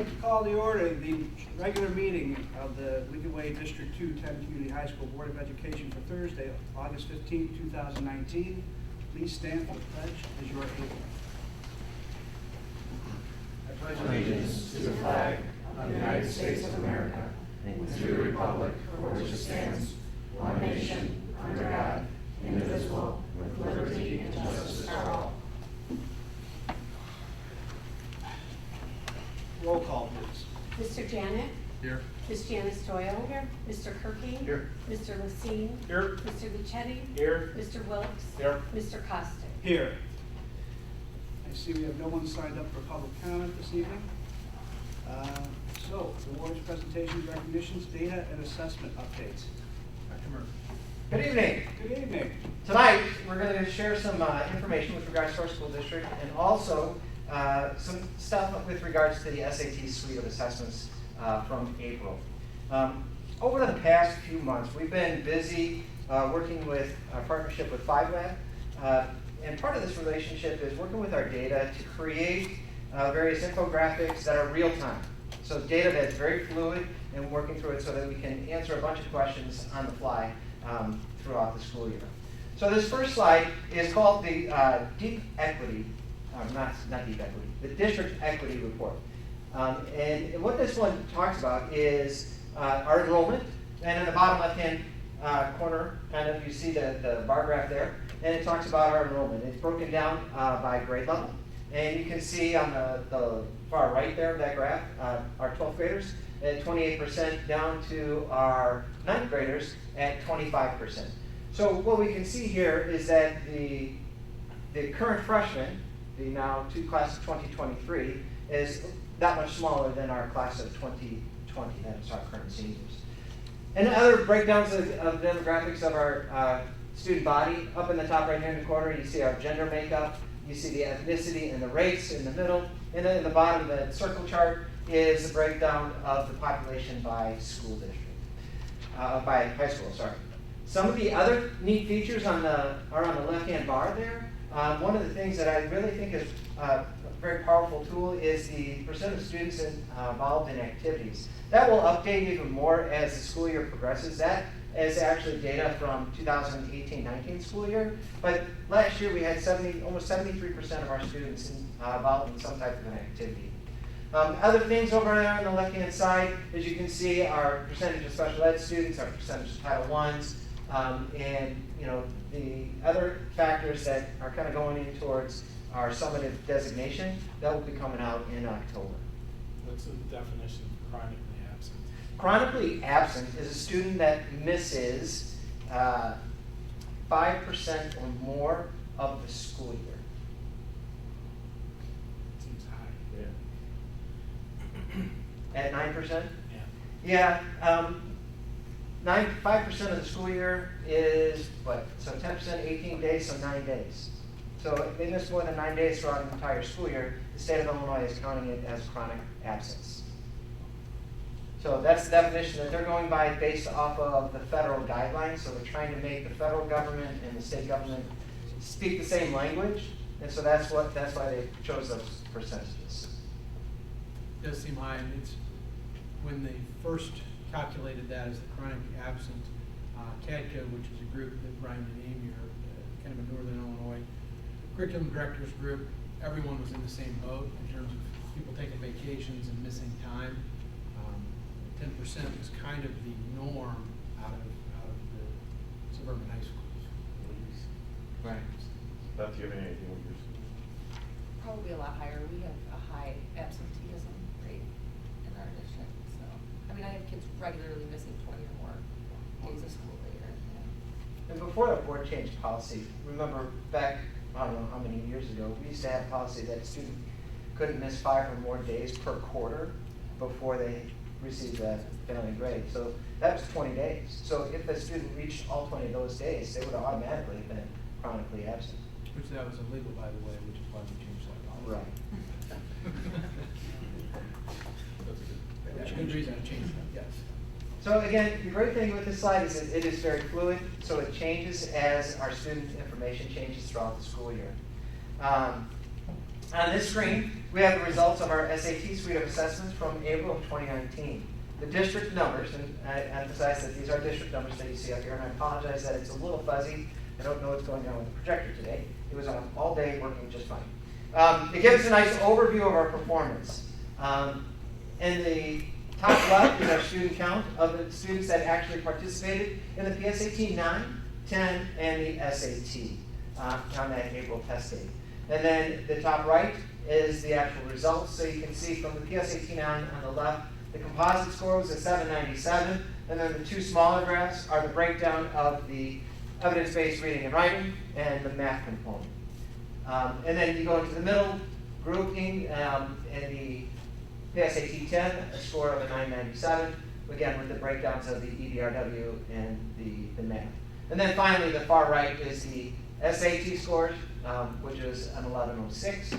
like to call to order the regular meeting of the Lincoln Way District 2 10 Community High School Board of Education for Thursday, August 15, 2019. Please stand for the pledge as you are able. I pledge allegiance to the flag of the United States of America and to the republic for which it stands, one nation, under God, indivisible, with liberty and justice for all. Roll call, please. Mr. Janet? Here. Ms. Janice Doyle? Here. Mr. Kirking? Here. Mr. Lucine? Here. Mr. Luchetti? Here. Mr. Wilkes? Here. Mr. Costick? Here. I see we have no one signed up for public comment this evening. So, awards, presentations, recognitions, data, and assessment updates. Dr. Murphy. Good evening. Good evening. Tonight, we're going to share some information with regards to our school district and also some stuff with regards to the SAT suite of assessments from April. Over the past few months, we've been busy working with our partnership with 5Lab. And part of this relationship is working with our data to create various infographics that are real time. So data that's very fluid and working through it so that we can answer a bunch of questions on the fly throughout the school year. So this first slide is called the Deep Equity, not Deep Equity, the District Equity Report. And what this one talks about is our enrollment, and in the bottom left-hand corner, kind of, you see the bar graph there, and it talks about our enrollment. It's broken down by grade level. And you can see on the far right there of that graph, our 12th graders at 28% down to our 9th graders at 25%. So what we can see here is that the current freshmen, the now class of 2023, is that much smaller than our class of 2020, that's our current seniors. And other breakdowns of demographics of our student body, up in the top right-hand corner, you see our gender makeup. You see the ethnicity and the race in the middle. And then in the bottom, the circle chart is the breakdown of the population by school district, by high school, sorry. Some of the other neat features are on the left-hand bar there. One of the things that I really think is a very powerful tool is the percent of students involved in activities. That will update even more as the school year progresses. That is actually data from 2018-19 school year. But last year we had almost 73% of our students involved in some type of an activity. Other things over there on the left-hand side, as you can see, our percentage of special ed students, our percentage of Title I's, and the other factors that are kind of going in towards our summative designation, that will be coming out in October. What's the definition of chronically absent? Chronically absent is a student that misses 5% or more of the school year. Seems high. Yeah. At 9%? Yeah. Yeah. 5% of the school year is what? So 10%, 18 days, so 9 days. So if they miss more than 9 days throughout an entire school year, the state of Illinois is counting it as chronic absence. So that's the definition that they're going by based off of the federal guidelines. So we're trying to make the federal government and the state government speak the same language, and so that's why they chose those percentages. It does seem high, and it's when they first calculated that as the chronic absent, CADCO, which is a group that Brian and Amy are kind of a Northern Illinois curriculum directors group. Everyone was in the same boat in terms of people taking vacations and missing time. 10% was kind of the norm out of the suburban high schools. Right. Beth, do you have anything with your school? Probably a lot higher. We have a high absenteeism rate in our district. So, I mean, I have kids regularly missing 20 or more days of school a year. Yeah. And before the board changed policy, remember back, I don't know how many years ago, we used to have policy that a student couldn't miss 5 or more days per quarter before they received that failing grade. So that was 20 days. So if the student reached all 20 of those days, they would have automatically been chronically absent. Which that was illegal, by the way, which is why we changed that policy. Right. Which is a good reason to change that, yes. So again, the great thing with this slide is that it is very fluid, so it changes as our student information changes throughout the school year. On this screen, we have the results of our SAT suite of assessments from April of 2019. The district numbers, and I emphasize that these are district numbers that you see up here, and I apologize that it's a little fuzzy. I don't know what's going on with the projector today. It was on all day, working just fine. It gives a nice overview of our performance. In the top left is our student count of the students that actually participated in the PSAT 9, 10, and the SAT on that April test date. And then the top right is the actual results. So you can see from the PSAT 9 on the left, the composite score was a 797, and then the two smaller graphs are the breakdown of the evidence-based reading and writing and the math component. And then you go into the middle grouping in the PSAT 10, a score of a 997, again with the breakdowns of the EBRW and the math. And then finally, the far right is the SAT scores, which is an 1106,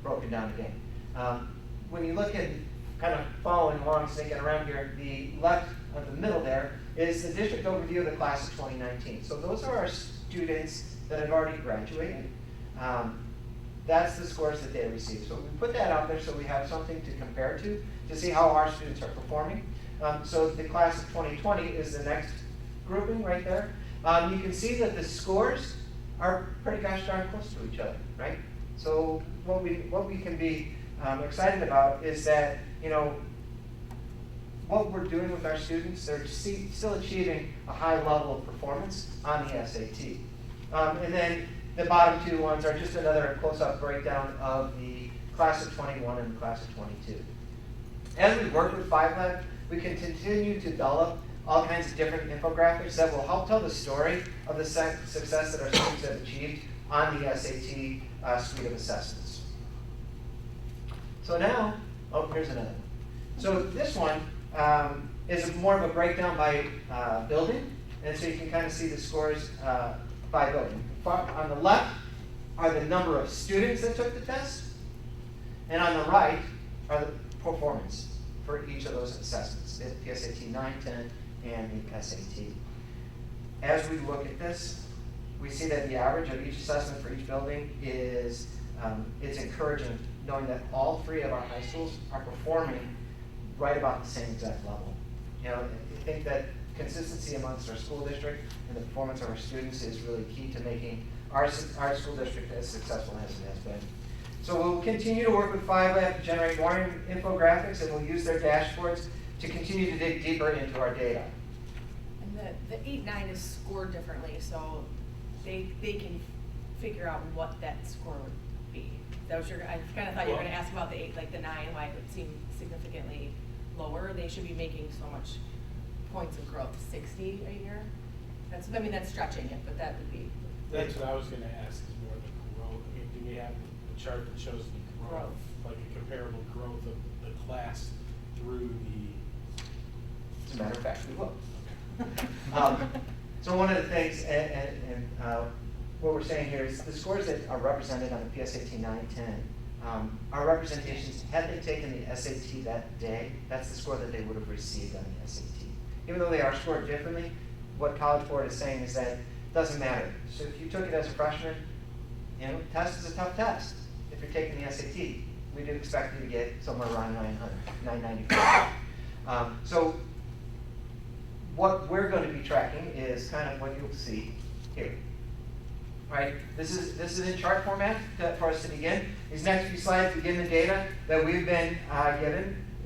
broken down again. When you look at kind of following along, sneaking around here, the left of the middle there is the district overview of the class of 2019. So those are our students that have already graduated. That's the scores that they received. So we put that out there so we have something to compare to see how our students are performing. So the class of 2020 is the next grouping right there. You can see that the scores are pretty gosh darn close to each other, right? So what we can be excited about is that, you know, what we're doing with our students, they're still achieving a high level of performance on the SAT. And then the bottom two ones are just another close-up breakdown of the class of 21 and the class of 22. As we work with 5Lab, we can continue to develop all kinds of different infographics that will help tell the story of the success that our students have achieved on the SAT suite of assessments. So now, here's another one. So this one is more of a breakdown by building, and so you can kind of see the scores by building. On the left are the number of students that took the test, and on the right are the performance for each of those assessments, the PSAT 9, 10, and the SAT. As we look at this, we see that the average of each assessment for each building is it's encouraging, knowing that all three of our high schools are performing right about the same exact level. You know, I think that consistency amongst our school district and the performance of our students is really key to making our school district as successful as it has been. So we'll continue to work with 5Lab to generate more infographics, and we'll use their dashboards to continue to dig deeper into our data. And the 8-9 is scored differently, so they can figure out what that score would be. That was I kind of thought you were going to ask about the 8, like the 9, why it would seem significantly lower. They should be making so much points of growth, 60 a year. That's stretching it, but that would be. That's what I was gonna ask, is more the growth. I mean, do we have a chart that shows the growth, like a comparable growth of the class through the? As a matter of fact, we will. So one of the things, and what we're saying here is the scores that are represented on the PSAT 9, 10 are representations, had they taken the SAT that day, that's the score that they would have received on the SAT. Even though they are scored differently, what College Board is saying is that it doesn't matter. So if you took it as a freshman, you know, test is a tough test. If you're taking the SAT, we do expect you to get somewhere around 995. So what we're going to be tracking is kind of what you'll see here. Right? This is in chart format for us to begin. These next few slides begin the data that we've been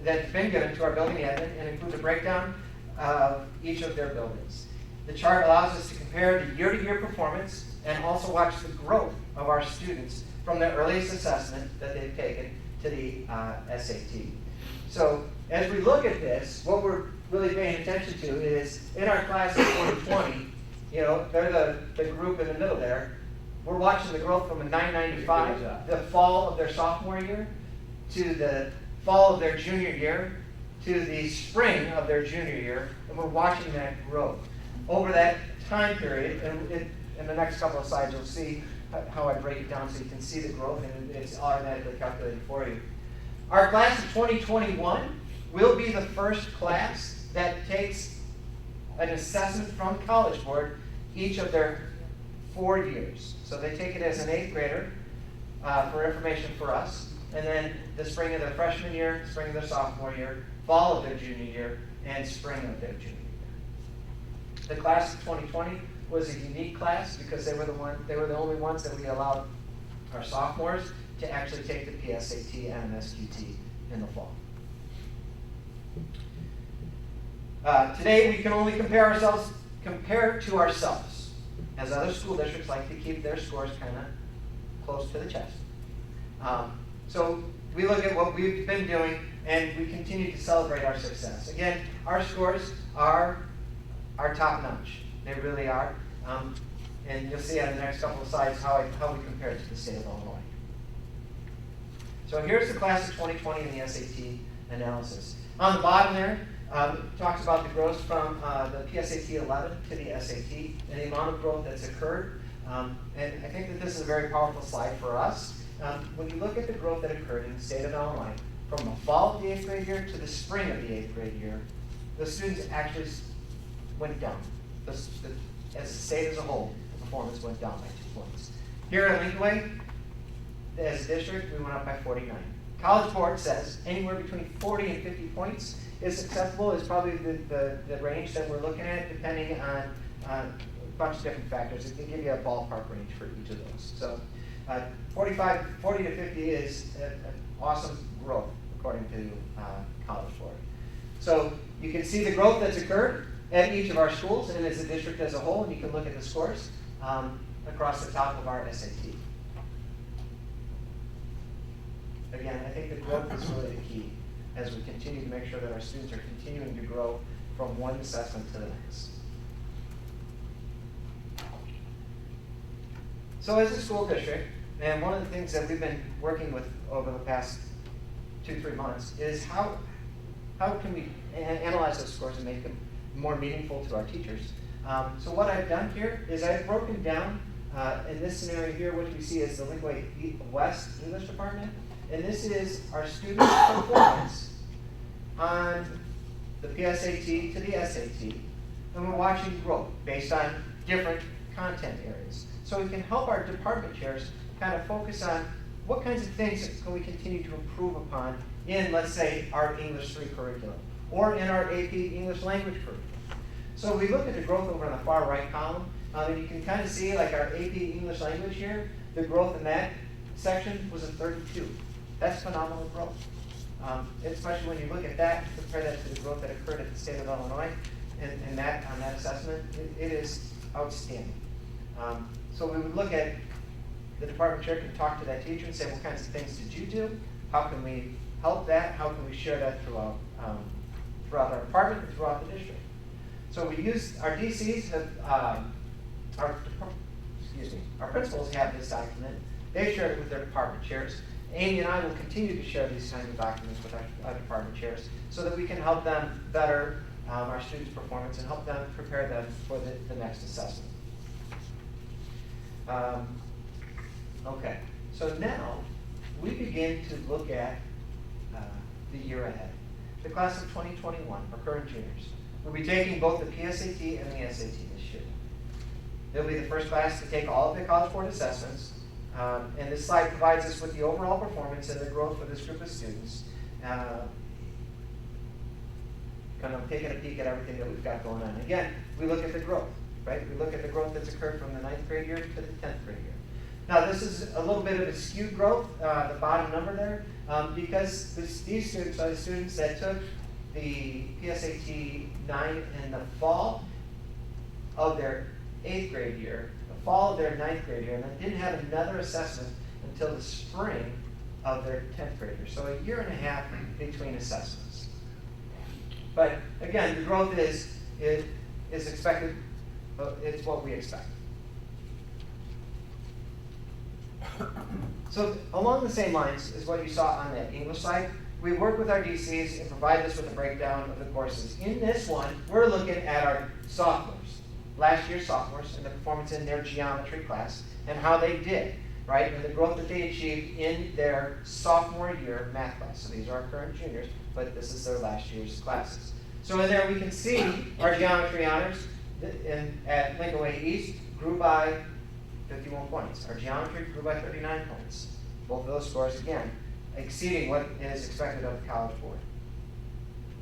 that's been given to our building admin, and includes a breakdown of each of their buildings. The chart allows us to compare the year-to-year performance and also watch the growth of our students from the earliest assessment that they've taken to the SAT. So as we look at this, what we're really paying attention to is in our class of 2020, you know, they're the group in the middle there. We're watching the growth from a 995, the fall of their sophomore year, to the fall of their junior year, to the spring of their junior year, and we're watching that growth. Over that time period, and in the next couple of slides you'll see how I break it down so you can see the growth, and it's automatically calculated for you. Our class of 2021 will be the first class that takes an assessment from College Board each of their 4 years. So they take it as an 8th grader for information for us, and then the spring of their freshman year, spring of their sophomore year, fall of their junior year, and spring of their junior year. The class of 2020 was a unique class because they were the only ones that we allowed our sophomores to actually take the PSAT and an SQT in the fall. Today we can only compare to ourselves, as other school districts like to keep their scores kind of close to the chest. So we look at what we've been doing, and we continue to celebrate our success. Again, our scores are top-notch. They really are. And you'll see on the next couple of slides how we compare to the state of Illinois. So here's the class of 2020 in the SAT analysis. On the bottom there, it talks about the growth from the PSAT 11 to the SAT and the amount of growth that's occurred. And I think that this is a very powerful slide for us. When you look at the growth that occurred in the state of Illinois, from the fall of the 8th grade year to the spring of the 8th grade year, the students actually went down. As a state as a whole, the performance went down by 2 points. Here at Lincoln Way, as a district, we went up by 49. College Board says anywhere between 40 and 50 points is acceptable, is probably the range that we're looking at, depending on a bunch of different factors. It can give you a ballpark range for each of those. So 40 to 50 is an awesome growth, according to College Board. So you can see the growth that's occurred at each of our schools and as a district as a whole, and you can look at the scores across the top of our SAT. Again, I think the growth is really the key as we continue to make sure that our students are continuing to grow from one assessment to the next. So as a school district, and one of the things that we've been working with over the past 2-3 months is how can we analyze those scores and make them more meaningful to our teachers. So what I've done here is I've broken down, in this scenario here, what we see as the Lincoln Way West English Department. And this is our students' performance on the PSAT to the SAT. And we're watching growth based on different content areas. So we can help our department chairs kind of focus on what kinds of things can we continue to improve upon in, let's say, our English 3 curriculum or in our AP English language curriculum. So we look at the growth over on the far right column, and you can kind of see like our AP English language here, the growth in that section was a 32. That's phenomenal growth. Especially when you look at that, compare that to the growth that occurred at the state of Illinois, and that on that assessment, it is outstanding. So we would look at the department chair can talk to that teacher and say, what kinds of things did you do? How can we help that? How can we share that throughout our department and throughout the district? So we use our DCs have our principals have this document. They shared it with their department chairs. Amy and I will continue to share these kinds of documents with our department chairs so that we can help them better our students' performance and help them prepare them for the next assessment. Okay, so now we begin to look at the year ahead. The class of 2021, for current juniors, will be taking both the PSAT and the SAT this year. They'll be the first class to take all of the College Board assessments. And this slide provides us with the overall performance and the growth for this group of students. Kind of taking a peek at everything that we've got going on. Again, we look at the growth, right? We look at the growth that's occurred from the 9th grade year to the 10th grade year. Now, this is a little bit of a skewed growth, the bottom number there, because these students are the students that took the PSAT 9 in the fall of their 8th grade year, the fall of their 9th grade year, and then didn't have another assessment until the spring of their 10th grade year. So a year and a half between assessments. But again, the growth is expected, it's what we expect. So along the same lines as what you saw on that English slide, we work with our DCs and provide us with a breakdown of the courses. In this one, we're looking at our sophomores, last year's sophomores, and the performance in their geometry class and how they did, right? And the growth that they achieved in their sophomore year math class. So these are our current juniors, but this is their last year's classes. So in there we can see our geometry honors at Lincoln Way East grew by 51 points. Our geometry grew by 39 points. Both of those scores, again, exceeding what is expected of the College Board.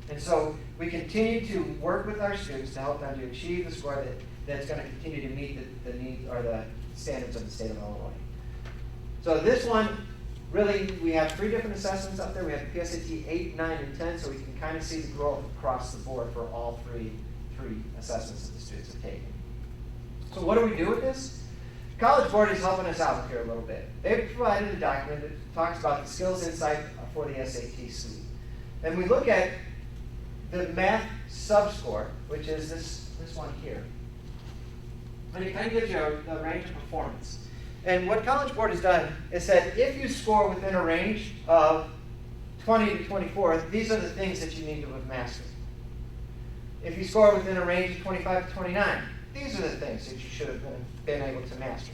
And so we continue to work with our students to help them to achieve the score that's going to continue to meet the needs or the standards of the state of Illinois. So this one, really, we have 3 different assessments up there. We have the PSAT 8, 9, and 10, so we can kind of see the growth across the board for all three assessments that the students have taken. So what do we do with this? College Board is helping us out here a little bit. They've provided a document that talks about the skills insight for the SAT suite. And we look at the math subscore, which is this one here. And it kind of gives you a range of performance. And what College Board has done is said, if you score within a range of 20 to 24, these are the things that you need to have mastered. If you score within a range of 25 to 29, these are the things that you should have been able to master.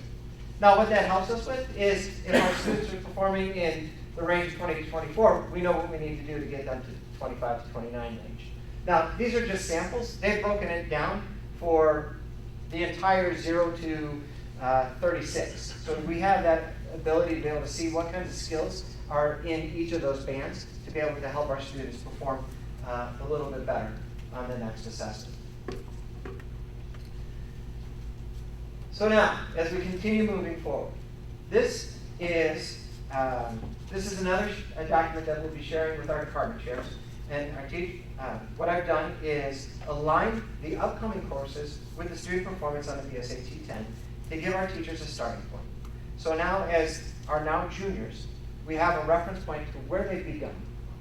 Now, what that helps us with is if our students are performing in the range of 20 to 24, we know what we need to do to get them to 25 to 29 range. Now, these are just samples. They've broken it down for the entire 0 to 36. So we have that ability to be able to see what kinds of skills are in each of those bands to be able to help our students perform a little bit better on the next assessment. So now, as we continue moving forward, this is another document that we'll be sharing with our department chairs. And what I've done is align the upcoming courses with the student performance on the PSAT 10 to give our teachers a starting point. So now, as our now juniors, we have a reference point to where they've begun,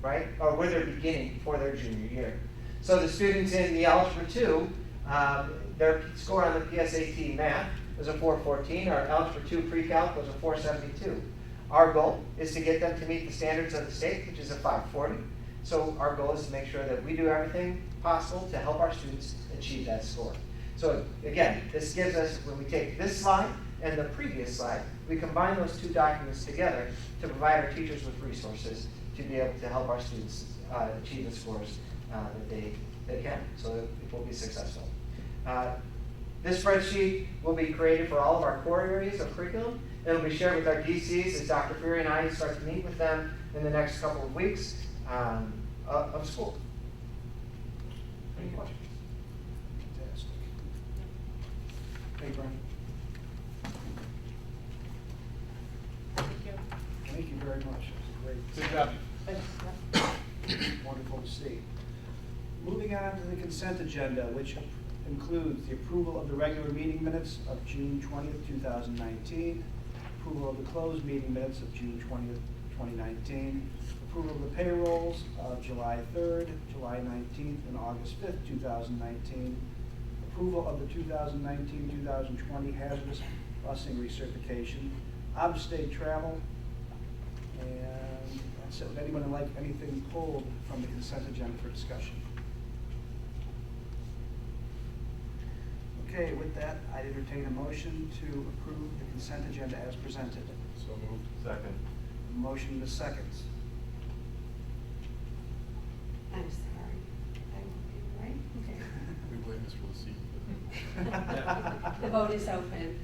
right? Or where they're beginning for their junior year. So the students in the Algebra 2, their score on the PSAT math was a 414. Our Algebra 2 pre-calc was a 472. Our goal is to get them to meet the standards of the state, which is a 540. So our goal is to make sure that we do everything possible to help our students achieve that score. So again, this gives us, when we take this slide and the previous slide, we combine those 2 documents together to provide our teachers with resources to be able to help our students achieve the scores that they can, so that it will be successful. This spreadsheet will be created for all of our core areas of curriculum, and it will be shared with our DCs as Dr. Fury and I start to meet with them in the next couple of weeks of school. Any questions? Fantastic. Hey, Brian. Thank you. Thank you very much. That's Good job. great. Wonderful to see. Moving on to the consent agenda, which includes the approval of the regular meeting minutes of June 20th, 2019, approval of the closed meeting minutes of June 20th, 2019, approval of the payrolls of July 3rd, July 19th, and August 5th, 2019, approval of the 2019-2020 hazardous busing recertification, out-of-state travel, and that's it. Would anyone like anything pulled from the consent agenda for discussion? Okay, with that, I'd entertain a motion to approve the consent agenda as presented. So moved. Second. Motion in the seconds. I'm sorry. I won't be right. Okay. We blame Ms. Wilson. The vote is open.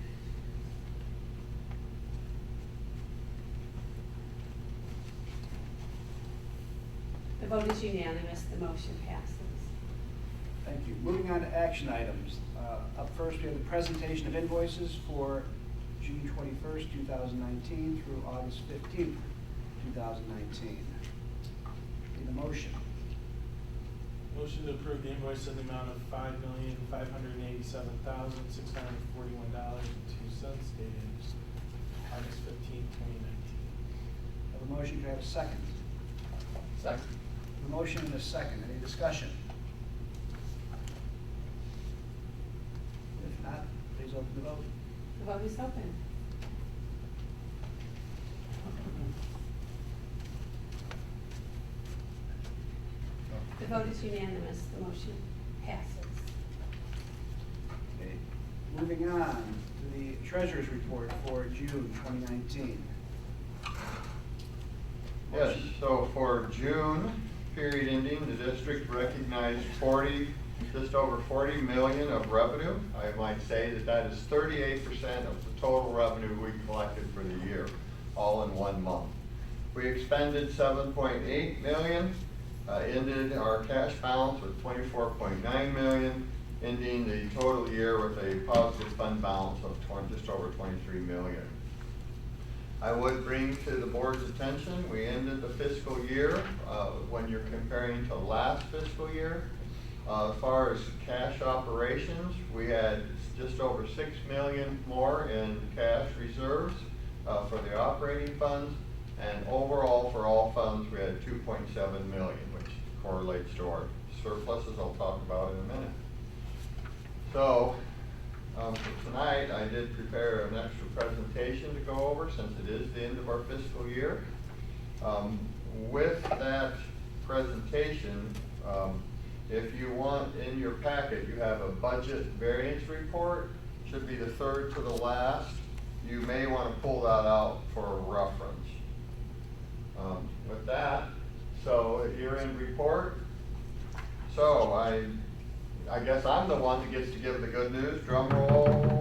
The vote is unanimous. The motion passes. Thank you. Moving on to action items. Up first, we have the presentation of invoices for June 21st, 2019 through August 15th, 2019. Need a motion? Motion to approve the invoice in the amount of $5,587,641.02 dated August 15th, 2019. Have a motion, do I have a second? Second. A motion and a second. Any discussion? If not, please open the vote. The vote is open. The vote is unanimous. The motion passes. Okay. Moving on to the treasurer's report for June 2019. Yes, so for June, period ending, the district recognized just over 40 million of revenue. I might say that is 38% of the total revenue we collected for the year, all in 1 month. We expended $7.8 million, ended our cash balance with $24.9 million, ending the total year with a positive fund balance of just over $23 million. I would bring to the board's attention, we ended the fiscal year, when you're comparing to last fiscal year, as far as cash operations, we had just over $6 million more in cash reserves for the operating funds, and overall for all funds we had $2.7 million, which correlates to our surpluses I'll talk about in a minute. So for tonight I did prepare an extra presentation to go over since it is the end of our fiscal year. With that presentation, if you want, in your packet, you have a budget variance report. Should be the third to the last. You may want to pull that out for reference. With that, so year-end report. So I guess I'm the one that gets to give the good news. Drum roll.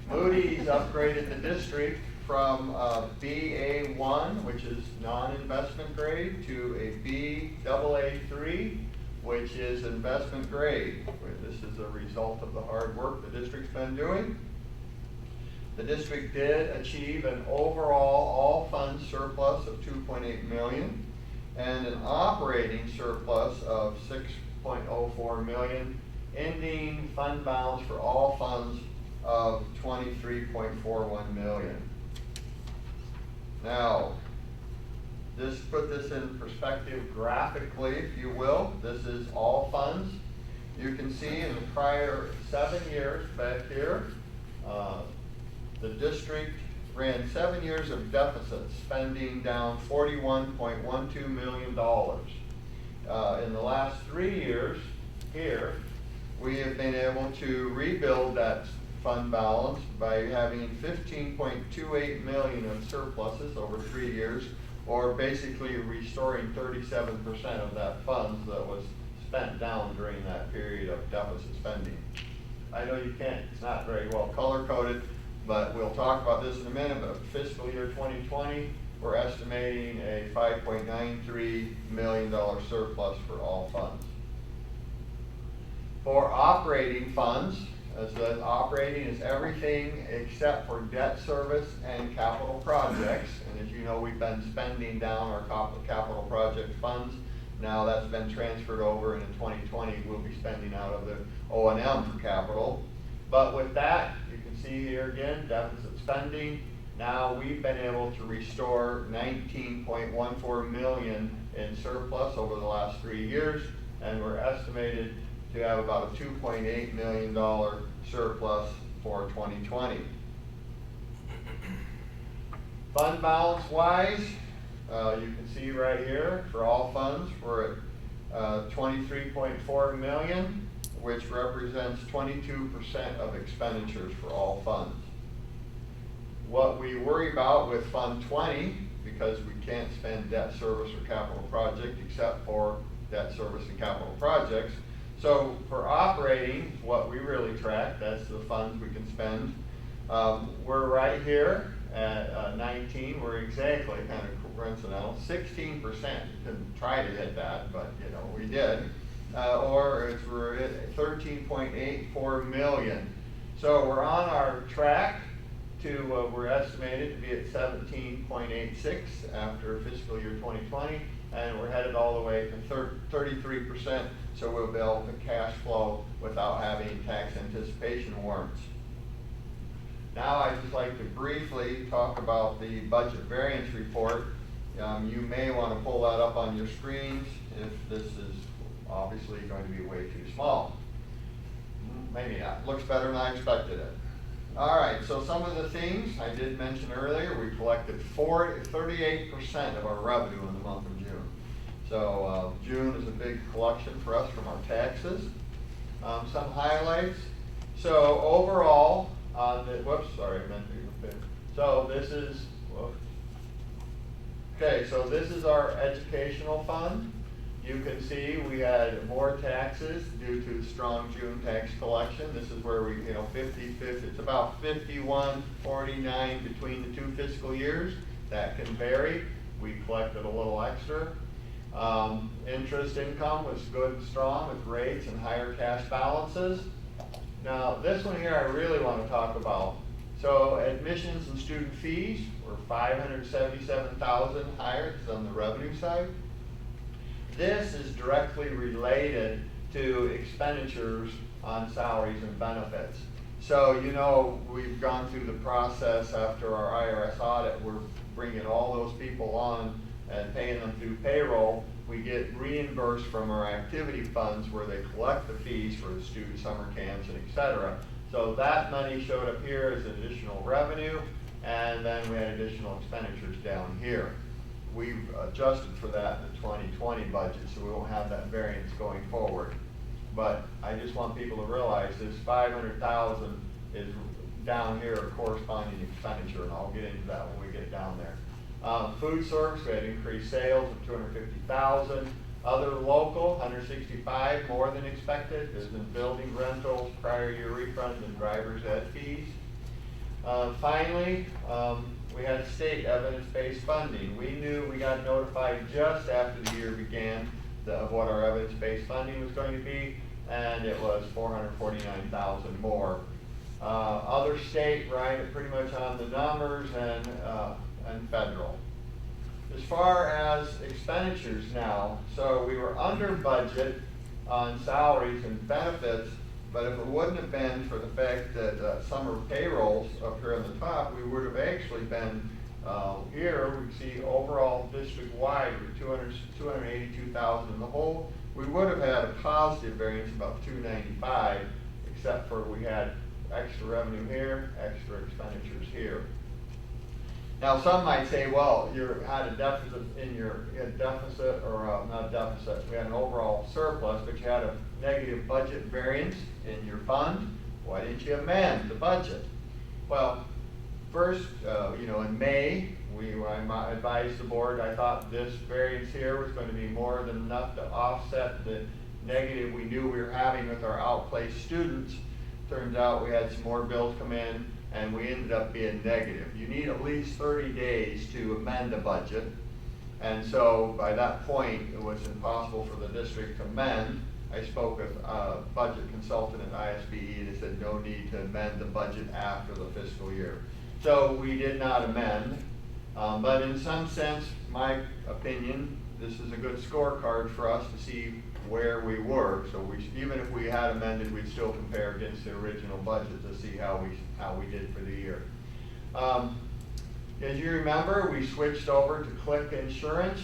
Moody's upgraded the district from BA1, which is non-investment grade, to a Baa3, which is investment grade. This is a result of the hard work the district's been doing. The district did achieve an overall all-funds surplus of $2.8 million and an operating surplus of $6.04 million, ending fund balance for all funds of $23.41 million. Now, just put this in perspective graphically, if you will. This is all funds. You can see in the prior 7 years back here, the district ran 7 years of deficit, spending down $41.12 million. In the last 3 years here, we have been able to rebuild that fund balance by having $15.28 million in surpluses over 3 years, or basically restoring 37% of that funds that was spent down during that period of deficit spending. I know you can't, it's not very well color-coded, but we'll talk about this in a minute, but fiscal year 2020, we're estimating a $5.93 million surplus for all funds. For operating funds, as the operating is everything except for debt service and capital projects. And as you know, we've been spending down our capital project funds. Now that's been transferred over, and in 2020 we'll be spending out of the O&M for capital. But with that, you can see here again, deficit spending. Now we've been able to restore $19.14 million in surplus over the last 3 years, and we're estimated to have about a $2.8 million surplus for 2020. Fund balance wise, you can see right here for all funds we're at $23.4 million, which represents 22% of expenditures for all funds. What we worry about with Fund 20, because we can't spend debt service or capital project except for debt service and capital projects. So for operating, what we really track, that's the funds we can spend. We're right here at 19. We're exactly, kind of coincidental, 16%. You couldn't try to hit that, but you know we did. We're at 13.84 million. So we're on our track to, we're estimated to be at 17.86 after fiscal year 2020, and we're headed all the way to 33%, so we'll be able to cash flow without having tax anticipation warrants. Now I'd just like to briefly talk about the budget variance report. You may want to pull that up on your screens if this is obviously going to be way too small. Maybe not. Looks better than I expected it. All right, so some of the things I did mention earlier, we collected 38% of our revenue in the month of June. So June is a big collection for us from our taxes. Some highlights. So overall, whoops, sorry, I meant to. So this is, okay, so this is our educational fund. You can see we had more taxes due to strong June tax collection. This is where we, 50-50, it's about 51-49 between the 2 fiscal years. That can vary. we collected a little extra. Interest income was good and strong with rates and higher cash balances. Now, this one here I really want to talk about. So admissions and student fees were $577,000 higher on the revenue side. This is directly related to expenditures on salaries and benefits. So, you know, we've gone through the process after our IRS audit. We're bringing all those people on and paying them through payroll. We get reimbursed from our activity funds where they collect the fees for the student summer camps and et cetera. So that money showed up here as additional revenue, and then we had additional expenditures down here. We've adjusted for that in the 2020 budget, so we won't have that variance going forward. But I just want people to realize this 500,000 is down here, a corresponding expenditure, and I'll get into that when we get down there. Food service, we had increased sales of 250,000. Other local, 165, more than expected. There's been building rentals, prior year refunds, and driver's ed fees. Finally, we had state evidence-based funding. We knew we got notified just after the year began of what our evidence-based funding was going to be, and it was 449,000 more. Other state, right, pretty much on the numbers, and federal. As far as expenditures now, so we were under budget on salaries and benefits, but if it wouldn't have been for the fact that summer payrolls up here on the top, we would have actually been here. We see overall district-wide, 282,000 in the whole. We would have had a positive variance about 295, except for we had extra revenue here, extra expenditures here. Now, some might say, well, you had a deficit in your deficit, or not deficit, we had an overall surplus, but you had a negative budget variance in your fund. Why didn't you amend the budget? Well, first, in May, I advised the board, I thought this variance here was going to be more than enough to offset the negative we knew we were having with our outplaced students. Turns out we had some more bills come in, and we ended up being negative. You need at least 30 days to amend a budget. And so by that point, it was impossible for the district to amend. I spoke with a budget consultant at ISBE. They said no need to amend the budget after the fiscal year. So we did not amend. But in some sense, my opinion, this is a good scorecard for us to see where we were. So even if we had amended, we'd still compare against the original budget to see how we did for the year. As you remember, we switched over to Click Insurance.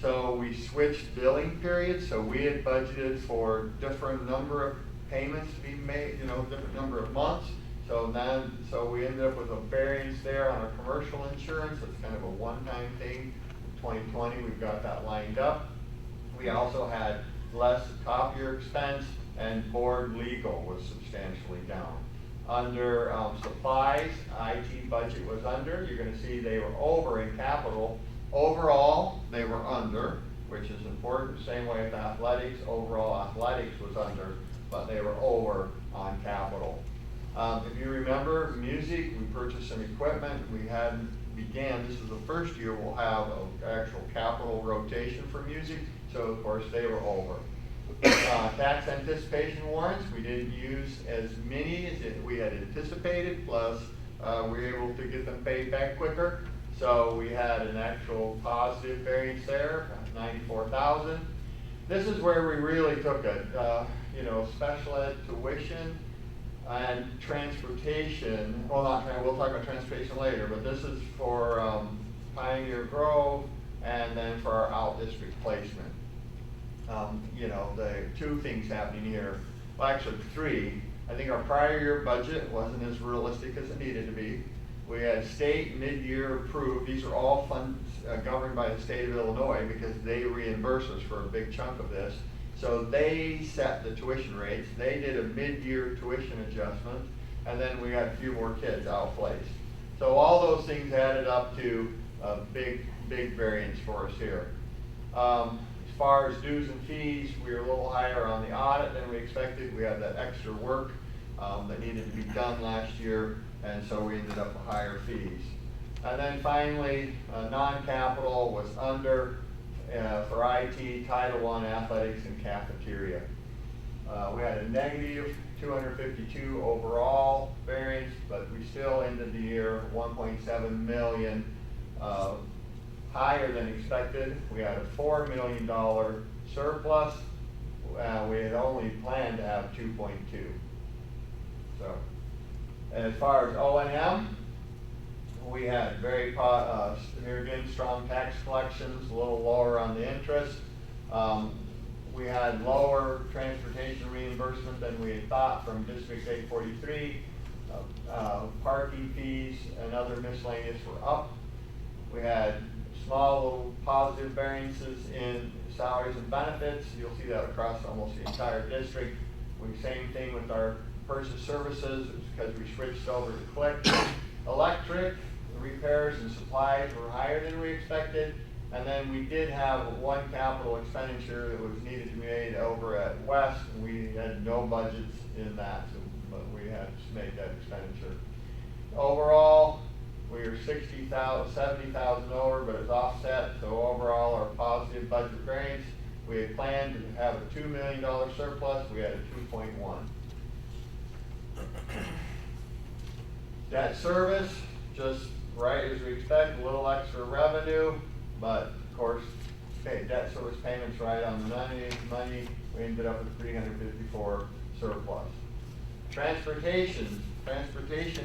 So we switched billing periods. So we had budgeted for different number of payments to be made, different number of months. So we ended up with a variance there on our commercial insurance. It's kind of a one-time thing. In 2020, we've got that lined up. We also had less copier expense, and board legal was substantially down. Under supplies, IT budget was under. You're going to see they were over in capital. Overall, they were under, which is important. Same way with athletics. Overall, athletics was under, but they were over on capital. If you remember, music, we purchased some equipment. This is the first year we'll have an actual capital rotation for music. So, of course, they were over. Tax anticipation warrants, we didn't use as many as we had anticipated, plus we were able to get them paid back quicker. So we had an actual positive variance there, 94,000. This is where we really took it. Special ed tuition and transportation. We'll talk about transportation later, but this is for Pioneer Grove and then for our out-district placement. The two things happening here, well, actually three. I think our prior year budget wasn't as realistic as it needed to be. We had state mid-year approved. These are all funds governed by the state of Illinois because they reimburse us for a big chunk of this. So they set the tuition rates. They did a mid-year tuition adjustment, and then we had a few more kids outplaced. So all those things added up to a big variance for us here. As far as dues and fees, we were a little higher on the audit than we expected. We had that extra work that needed to be done last year, and so we ended up with higher fees. And then finally, non-capital was under for IT, Title I, athletics, and cafeteria. We had a negative 252 overall variance, but we still ended the year 1.7 million higher than expected. We had a $4 million surplus. We had only planned to have 2.2. So, and as far as O&M, we had here again, strong tax collections, a little lower on the interest. We had lower transportation reimbursement than we had thought from District 843. Parking fees and other miscellaneous were up. We had small little positive variances in salaries and benefits. You'll see that across almost the entire district. Same thing with our purchase services, because we switched over to Click. Electric repairs and supplies were higher than we expected. And then we did have one capital expenditure that was needed to be made over at West, and we had no budgets in that, so, but we had to make that expenditure. Overall, we were 70,000 over, but it's offset, so overall our positive budget variance, we had planned to have a $2 million surplus, we had a 2.1. Debt service, just right as we expect, a little extra revenue, but of course, debt service payments right on the money, we ended up with 354 surplus. Transportation,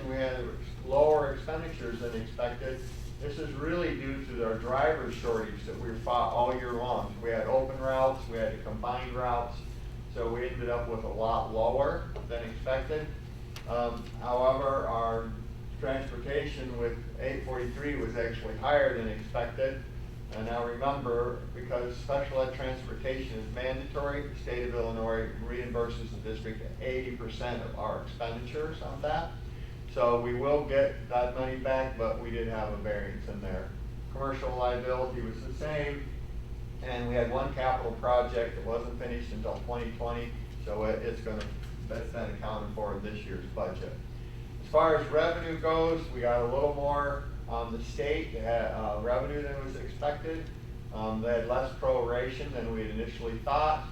we had lower expenditures than expected. This is really due to our driver shortage that we fought all year long. We had open routes, we had combined routes, so we ended up with a lot lower than expected. However, our transportation with 843 was actually higher than expected. And now remember, because special ed transportation is mandatory, the state of Illinois reimburses the district 80% of our expenditures on that. So we will get that money back, but we did have a variance in there. Commercial liability was the same, and we had one capital project that wasn't finished until 2020, so that's been accounted for in this year's budget. As far as revenue goes, we got a little more on the state revenue than was expected. They had less proration than we had initially thought.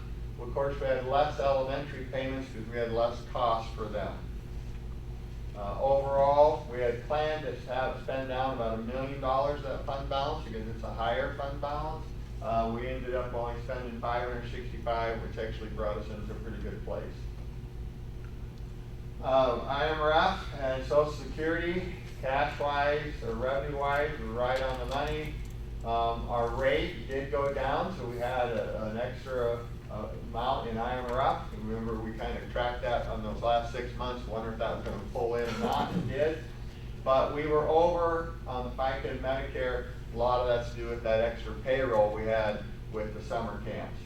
Of course, we had less elementary payments because we had less cost for them. Overall, we had planned to spend down about $1 million that fund balance because it's a higher fund balance. We ended up only spending $565, which actually brought us into a pretty good place. IMRF and Social Security, cash-wise or revenue-wise, we're right on the money. Our rate did go down, so we had an extra amount in IMRF. Remember, we kind of tracked that on those last 6 months, wonder if that was going to pull in or not. It did. But we were over on the FICA and Medicare. A lot of that's to do with that extra payroll we had with the summer camps.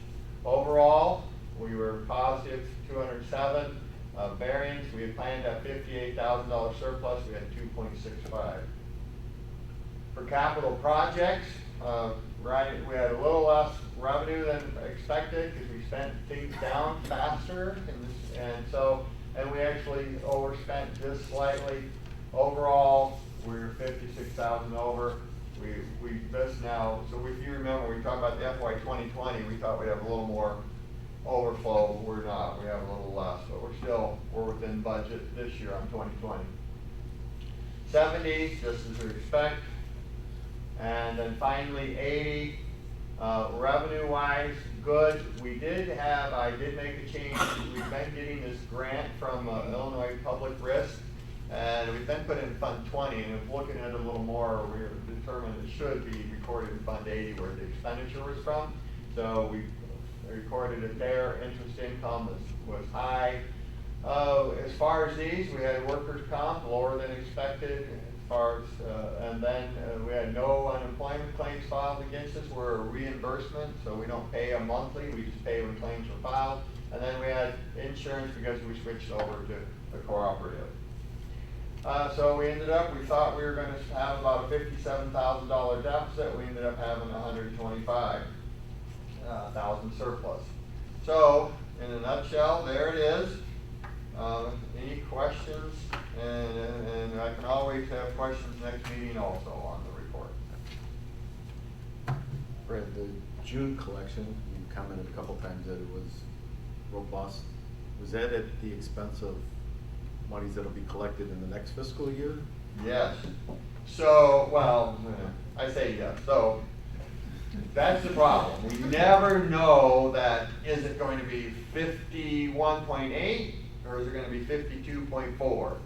Overall, we were positive 207. Variance, we had planned to have $58,000 surplus, we had 2.65. For capital projects, we had a little less revenue than expected because we spent things down faster, and we actually overspent just slightly. Overall, we were 56,000 over. So if you remember, we talked about the FY 2020, we thought we'd have a little more overflow. We're not, we have a little less, but we're within budget this year on 2020. 70, just as we expect. And then finally 80, revenue-wise, good. I did make a change. We've been getting this grant from Illinois Public Risk, and we've been put in Fund 20, and if looking at it a little more, we determined it should be recorded in Fund 80 where the expenditure was from. So we recorded it there. Interest income was high. As far as these, we had workers' comp lower than expected. And then we had no unemployment claims filed against us. We're a reimbursement, so we don't pay them monthly. We just pay when claims are filed. And then we had insurance because we switched over to the cooperative. So we thought we were going to have about a $57,000 deficit. We ended up having 125,000 surplus. So, in a nutshell, there it is. Any questions? And I can always have questions next meeting also on the report. Brad, the June collection, you commented a couple times that it was robust. Was that at the expense of monies that'll be collected in the next fiscal year? Yes. So, well, I say yes. So that's the problem. We never know that, is it going to be 51.8 or is it going to be 52.4?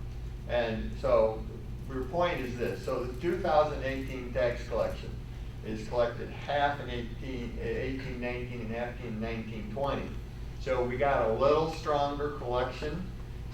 And so your point is this. So the 2018 tax collection is collected half in 18-19 and half in 19-20. So we got a little stronger collection.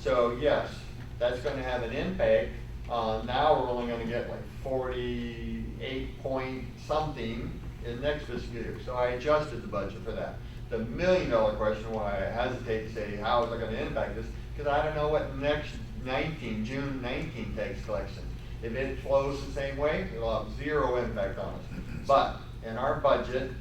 So yes, that's going to have an impact. Now we're only going to get like 48 point something in next fiscal year. So I adjusted the budget for that. The $1 million question, why I hesitate to say how is it going to impact this, because I don't know what next June 19 tax collection. If it flows the same way, it'll have zero impact on us. But in our budget,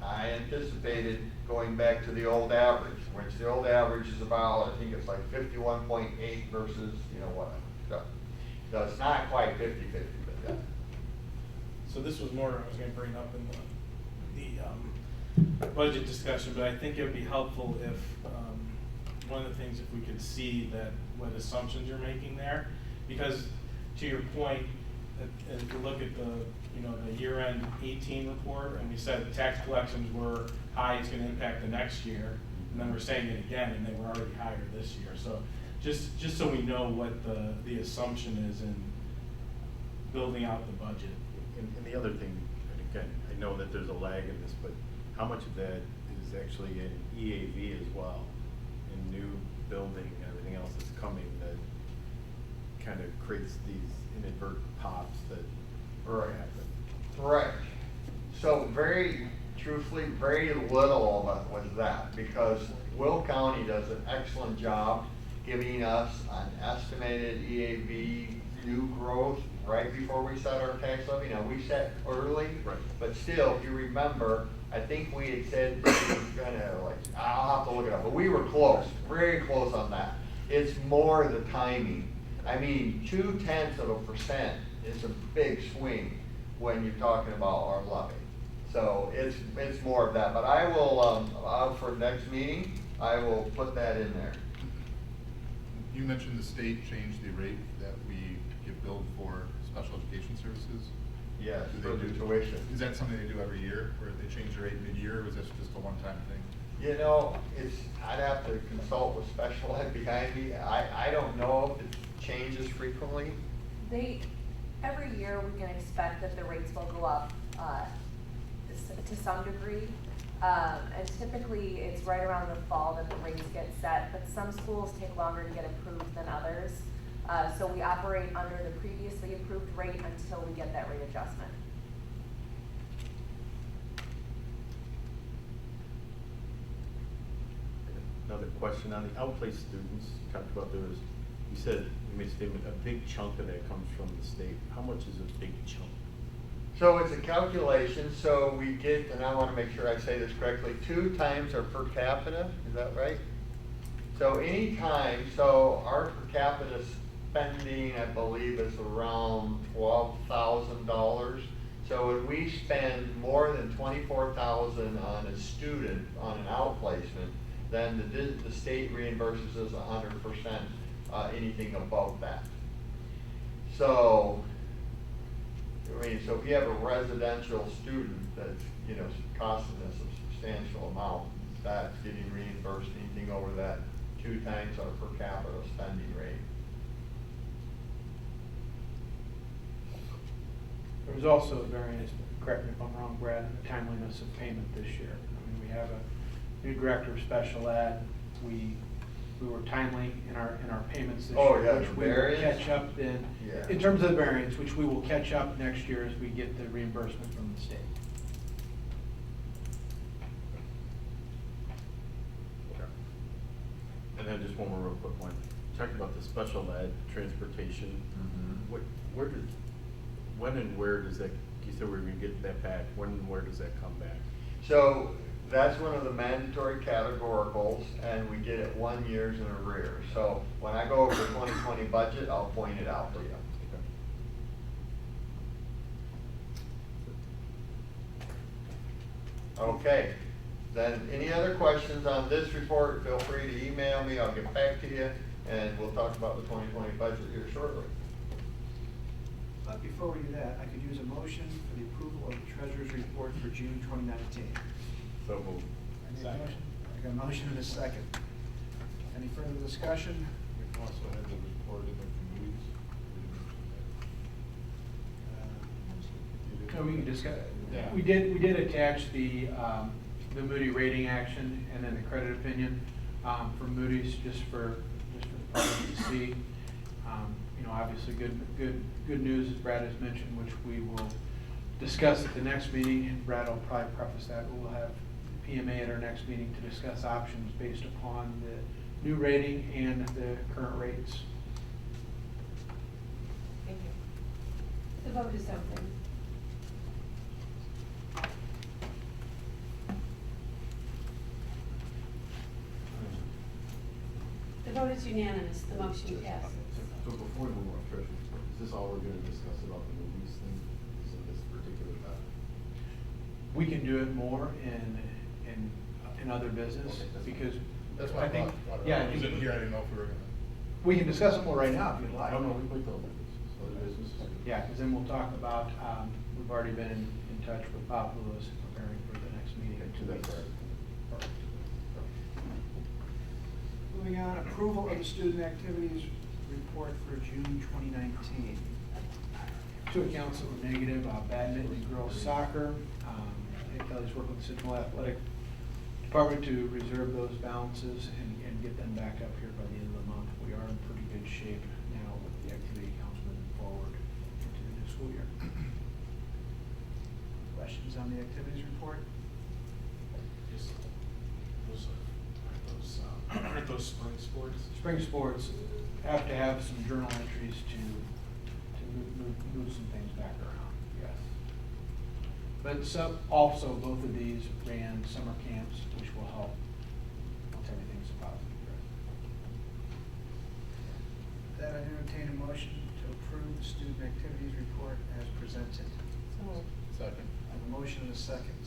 I anticipated going back to the old average, which the old average is about, I think it's like 51.8 versus, you know, whatever. So it's not quite 50-50, but yeah. So this was more, I was gonna bring up in the budget discussion, but I think it would be helpful if, one of the things, if we could see that, what assumptions you're making there, because to your point, if you look at the, you know, the year-end 18 report, and we said tax collections were high, it's gonna impact the next year, and then we're saying it again, and they were already higher this year. So just so we know what the assumption is in building out the budget. And the other thing, and again, I know that there's a lag in this, but how much of that is actually in EAV as well? In new building and everything else that's coming that kind of creates these inadvertent pops that happen? Right. So very truthfully, very little of it was that, because Will County does an excellent job giving us an estimated EAV new growth right before we set our tax levy. Now, we set early, Right. but still, if you remember, I think we had said, kind of like, I'll have to look it up, but we were close, very close on that. It's more the timing. I mean, 0.2% is a big swing when you're talking about our levy. So it's more of that, but I will, for next meeting, I will put that in there. You mentioned the state changed the rate that we get billed for special education services. Yes, Do for they the do- tuition. Is that something they do every year, where they change the rate mid-year, or was this just a one-time thing? You know, I'd have to consult with special ed behind me. I don't know if it changes frequently. Every year we can expect that the rates will go up to some degree. And typically it's right around the fall that the rates get set, but some schools take longer to get approved than others. So we operate under the previously approved rate until we get that rate adjustment. Another question on the outplaced students, you talked about you said, you made a statement, a big chunk of that comes from the state. How much is a big chunk? So it's a calculation, so we get, and I want to make sure I say this correctly, 2 times our per capita, is that right? So so our per capita spending, I believe, is around $12,000. So when we spend more than $24,000 on a student on an outplacement, then the state reimburses us 100% anything above that. So, I mean, so if you have a residential student that's, you know, costing us a substantial amount, that's getting reimbursed anything over that 2 times our per capita spending rate. There was also a variance, correct me if I'm wrong, Brad, in the timeliness of payment this year. I mean, we have a new director of special ed. We were timely in our payments this Oh, year, yeah, which the we will variance? catch up Yeah. in terms of the variance, which we will catch up next year as we get the reimbursement from the state. And then just one more real quick one. Talking about the special ed transportation, when and where does that, you said we're gonna get that back, when and where does that come back? So That's one of the mandatory categoricals, and we get it 1 year in arrears. So when I go over the 2020 budget, I'll point it out to you. Okay, then any other questions on this report, feel free to email me, I'll get back to you, and we'll talk about the 2020 budget here shortly. But before we do that, I could use a motion for the approval of the treasurer's report for June 2019. So moved. I need a motion. I got a motion and a second. Any further discussion? We also had the report in the communities. No, we can discuss, Yeah. we did attach the Moody rating action and then the credit opinion, from Moody's, just for the public to see. You know, obviously good news, as Brad has mentioned, which we will discuss at the next meeting, and Brad will probably preface that. We'll have PMA at our next meeting to discuss options based upon the new rating and the current rates. Thank you. The vote is open. The vote is unanimous, the motion passes. So before we move on, Treasurer, is this all we're gonna discuss about the movies thing, is in this particular topic? We can do it more in other business, Okay, that's because That's why I think, brought it yeah, up. I I was in think here, I didn't know if we were gonna. we can discuss it more right now if you'd like. I don't know, we put the other business, other business is good. Yeah, because then we'll talk about, we've already been in touch with Bob Lewis, preparing for the next meeting in 2 weeks. Moving on, approval of the student activities report for June 2019. 2 accounts that were negative, badminton and girls soccer. Kelly's working with the Central Athletic Department to reserve those balances and get them back up here by the end of the month. We are in pretty good shape now with the activity accounts moving forward into the new school year. Questions on the activities report? Just, aren't those spring sports? Spring sports have to have some journal entries to move some things back around, yes. But also, both of these ran summer camps, which will help once everything's positive. With that, I entertain a motion to approve the student activities report as presented. So, Second. I have a motion and a second.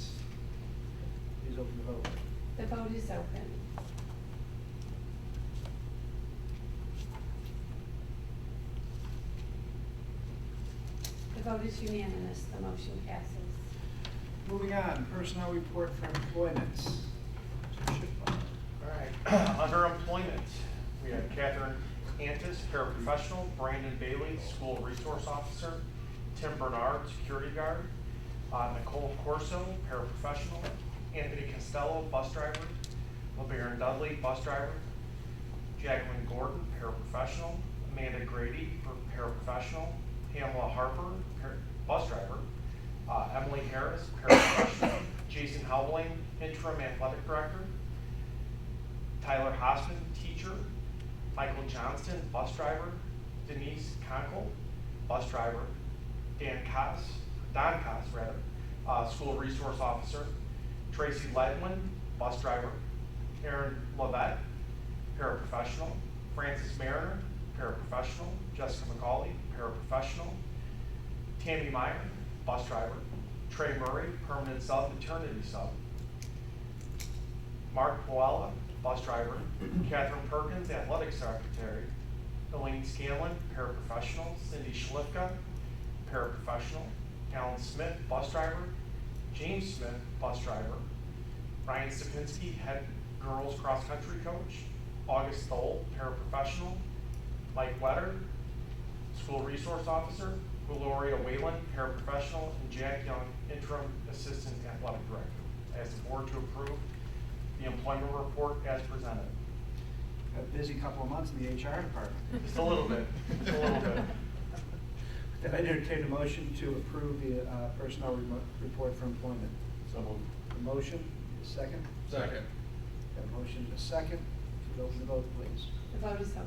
Please open the vote. The vote is open. The vote is unanimous, the motion passes. Moving on, personnel report for employment. Mr. Schiffman. All right, under employment, we have Catherine Antis, paraprofessional, Brandon Bailey, school resource officer, Tim Bernard, security guard, Nicole Corso, paraprofessional, Anthony Costello, bus driver, LeBaron Dudley, bus driver, Jacqueline Gordon, paraprofessional, Amanda Grady, paraprofessional, Pamela Harper, bus driver, Emily Harris, paraprofessional, Jason Howling, interim athletic director, Tyler Hosman, teacher, Michael Johnston, bus driver, Denise Conkle, bus driver, Don Koss, school resource officer, Tracy Ledwin, bus driver, Aaron Levette, paraprofessional, Francis Mariner, paraprofessional, Jessica McCauley, paraprofessional, Tammy Meyer, bus driver, Trey Murray, permanent sub, maternity sub, Mark Poella, bus driver, Catherine Perkins, athletic secretary, Elaine Scanlon, paraprofessional, Cindy Schlifka, paraprofessional, Alan Smith, bus driver, James Smith, bus driver, Ryan Stepinski, head girls cross-country coach, August Stoll, paraprofessional, Mike Wetter, school resource officer, Gloria Whalen, paraprofessional, and Jack Young, interim assistant athletic director. I ask the board to approve the employment report as presented. Got a busy couple of months in the HR department. Just a little bit, just a little bit. Then I entertain a motion to approve the personnel report for employment. So moved. A motion, a second. Second. Got a motion and a second. Please open the vote, please. The vote is open.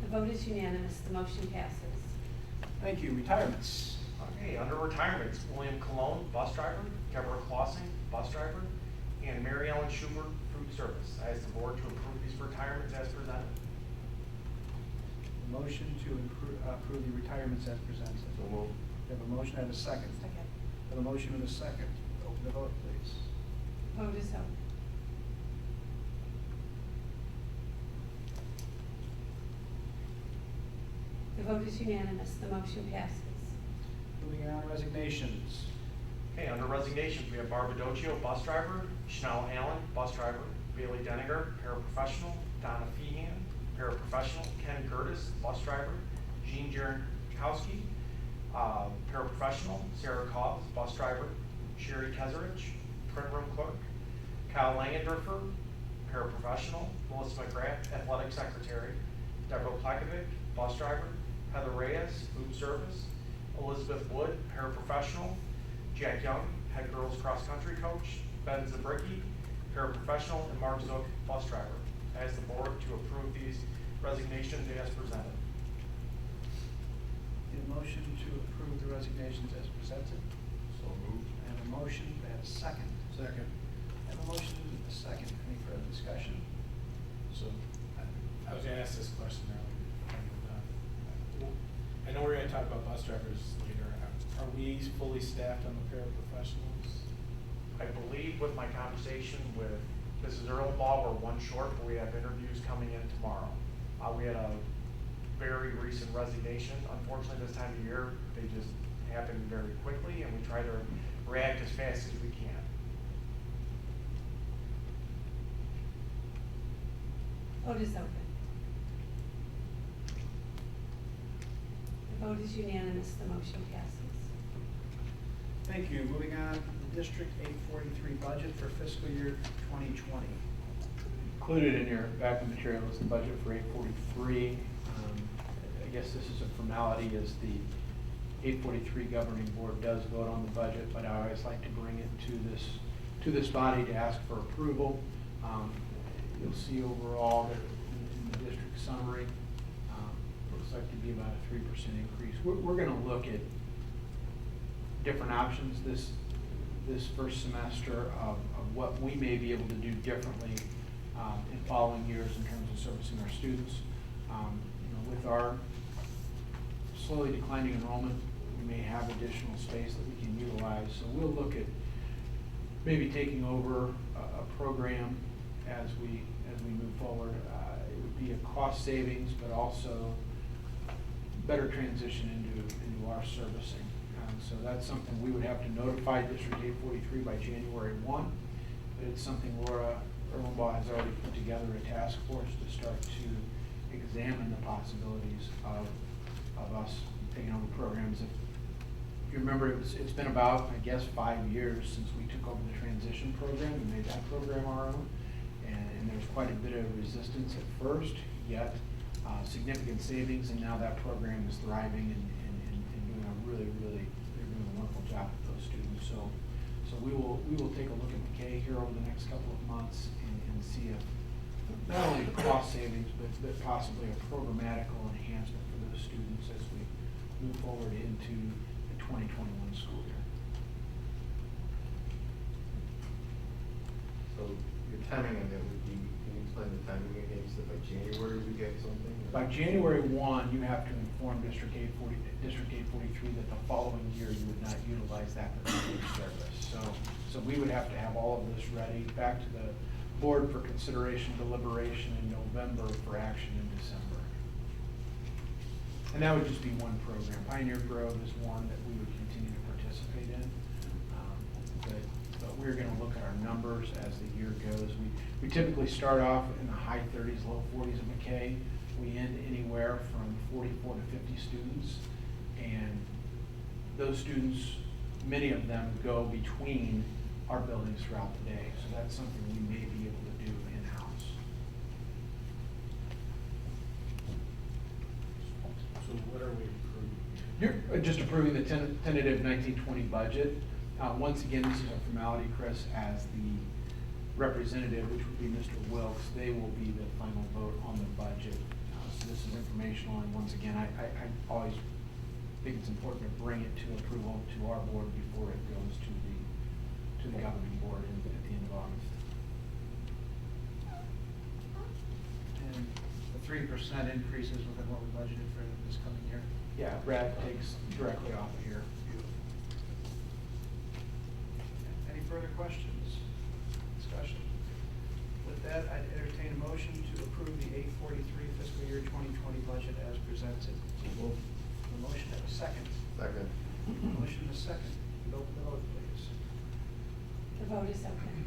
The vote is unanimous, the motion passes. Thank you. Retirements. Okay, under retirements, William Cologne, bus driver, Deborah Clausing, bus driver, and Mary Ellen Schubert, food service. I ask the board to approve these retirements as presented. Motion to approve the retirements as presented. So moved. We have a motion and a second. Second. We have a motion and a second. Open the vote, please. Vote is open. The vote is unanimous, the motion passes. Moving on, resignations. Okay, under resignations, we have Barbara Docchio, bus driver, Chanel Allen, bus driver, Bailey Denninger, paraprofessional, Donna Feehan, paraprofessional, Ken Curtis, bus driver, Jean Jankowski, paraprofessional, Sarah Cause, bus driver, Sherry Kezerich, print room clerk, Kyle Langendorfer, paraprofessional, Melissa McGrath, athletic secretary, Deborah Plakovic, bus driver, Heather Reyes, food service, Elizabeth Wood, paraprofessional, Jack Young, head girls cross country coach, Ben Zabricki, paraprofessional, and Mark Zook, bus driver. I ask the board to approve these resignations as presented. Need a motion to approve the resignations as presented. So moved. I have a motion. Do I have a second? Second. I have a motion and a second. Any further discussion? So, I was gonna ask this question earlier. I know we're gonna talk about bus drivers later. Are we fully staffed on the paraprofessionals? I believe with my conversation with Mrs. Erlenbaugh, we're one short, but we have interviews coming in tomorrow. We had a very recent resignation. Unfortunately, this time of year, they just happen very quickly, and we try to react as fast as we can. Vote is open. The vote is unanimous, the motion passes. Thank you. Moving on, the District 843 budget for fiscal year 2020. Included in your backup material is the budget for 843. I guess this is a formality as the 843 governing board does vote on the budget, but I always like to bring it to this body to ask for approval. You'll see overall that in the district summary, looks like to be about a 3% increase. We're going to look at different options this first semester of what we may be able to do differently in following years in terms of servicing our students. With our slowly declining enrollment, we may have additional space that we can utilize. So we'll look at maybe taking over a program as we move forward. It would be a cost savings, but also better transition into our servicing. So that's something we would have to notify District 843 by January 1, but it's something Laura Erlenbaugh has already put together a task force to start to examine the possibilities of us taking over programs. If you remember, it's been about, I guess, 5 years since we took over the transition program and made that program our own, and there's quite a bit of resistance at first, yet significant savings, and now that program is thriving and doing a really, they're doing a wonderful job with those students. So we will take a look at McKay here over the next couple of months and see if not only cost savings, but possibly a programmatical enhancement for those students as we move forward into the 2021 school year. So your timing on that would be, can you explain the timing again? You said by January we get something? or- By January 1, you have to inform District 843 that the following year you would not utilize that particular service. So we would have to have all of this ready, back to the board for consideration, deliberation in November, for action in December. And that would just be one program. Pioneer Grove is one that we would continue to participate in. But we're going to look at our numbers as the year goes. We typically start off in the high 30s, low 40s at McKay. We end anywhere from 44 to 50 students. And those students, many of them go between our buildings throughout the day. So that's something we may be able to do in-house. So what are we approving? You're just approving the tentative 1920 budget. Once again, this is a formality, Chris, as the representative, which would be Mr. Wilkes. They will be the final vote on the budget. this is informational, and once again, I always think it's important to bring it to approval to our board before it goes to the governing board at the end of August. And the 3% increases within what we budgeted for this coming year. Yeah, Brad takes directly off of here. Any further questions, discussion? With that, I'd entertain a motion to approve the 843 fiscal year 2020 budget as presented. A motion and a second. Second. Motion and a second. Open the vote, please. The vote is open.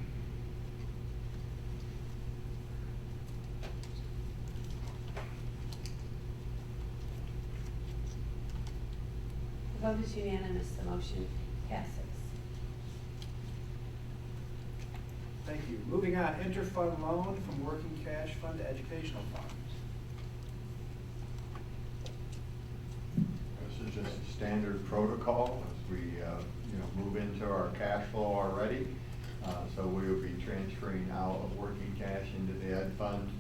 The vote is unanimous, the motion passes. Thank you. Moving on, interfund loan from working cash fund to educational funds. This is just a standard protocol as we, move into our cash flow already. So we will be transferring out of working cash into the ed fund,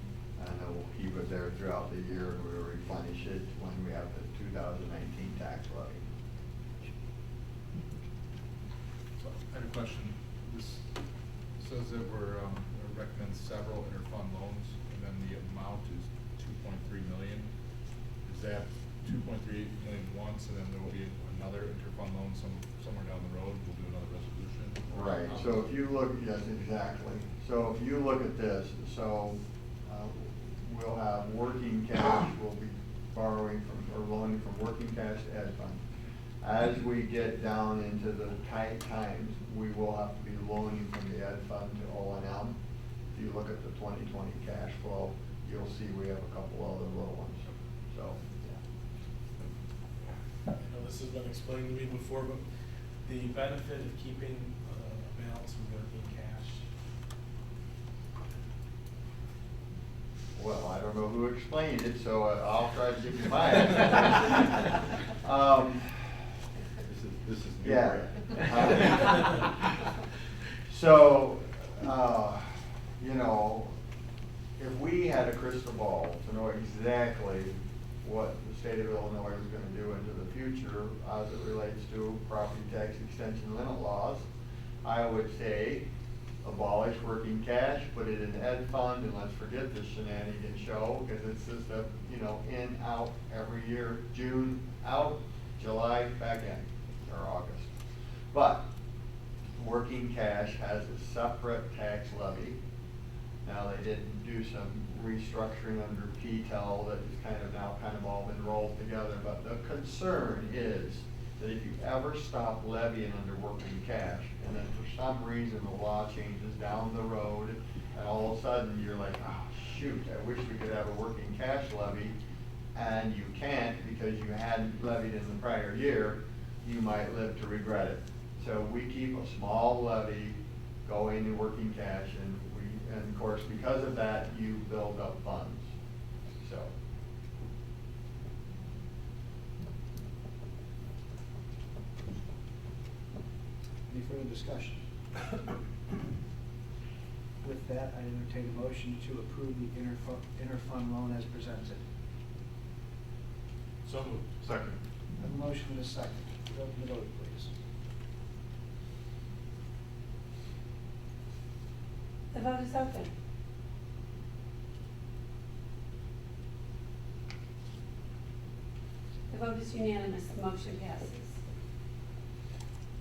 and then we'll keep it there throughout the year, and we'll replenish it when we have the 2019 tax levy. So, I had a question. This says that we're recommend several interfund loans, and then the amount is 2.3 million. Is that 2.38 million once, and then there will be another interfund loan somewhere down the road? We'll do another resolution. Right. So if you look, yes, exactly. So if you look at this, we'll have working cash. We'll be borrowing from or loaning from working cash to ed fund. As we get down into the tight times, we will have to be loaning from the ed fund to O&M. If you look at the 2020 cash flow, you'll see we have a couple other little ones. So, I know this has been explained to me before, but the benefit of keeping a balance of working cash. well, I don't know who explained it, so I'll try to give you mine. This is new. Yeah. Right? So, if we had a crystal ball to know exactly what the state of Illinois is going to do into the future as it relates to property tax extension limit laws, I would say abolish working cash, put it in ed fund, and let's forget the shenanigan show, because it's just a, in, out every year. June out, July back in, or August. But working cash has a separate tax levy. Now, they did do some restructuring under PTEL that is now all been rolled together, but the concern is that if you ever stop levying under working cash, and then for some reason the law changes down the road, and all of a sudden you're like, oh shoot, I wish we could have a working cash levy, and you can't because you hadn't levied in the prior year, you might live to regret it. So we keep a small levy going in working cash, and of course, because of that, you build up funds. So. Any further discussion? With that, I entertain a motion to approve the interfund loan as presented. So moved. Second. I have a motion and a second. Open the vote, please. The vote is open. The vote is unanimous, the motion passes.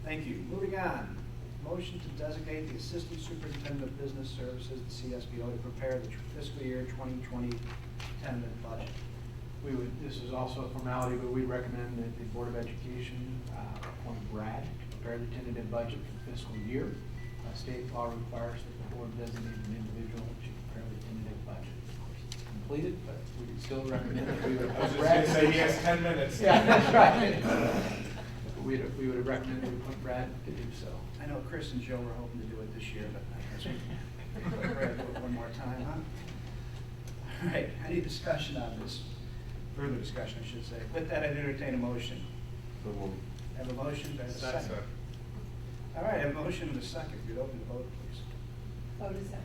Thank you. Moving on. Motion to designate the Assistant Superintendent of Business Services, the CSBO, to prepare the fiscal year 2020 tentative budget. This is also a formality, but we recommend that the Board of Education appoint Brad to prepare the tentative budget for the fiscal year. State law requires that the board designate an individual to prepare the tentative budget. Of course, it's completed, but we would still recommend that we would I was appoint just Brad. gonna say he has 10 minutes. Yeah, that's right. We would recommend that we appoint Brad to do so. I know Chris and Joe were hoping to do it this year, but I guess we can Brad do it one more time, huh? All right, any discussion on this? Further discussion, I should say. With that, I'd entertain a motion. So we'll I have a motion, do I have a second? All right, I have a motion and a second. If you'd open the vote, please. Vote is open.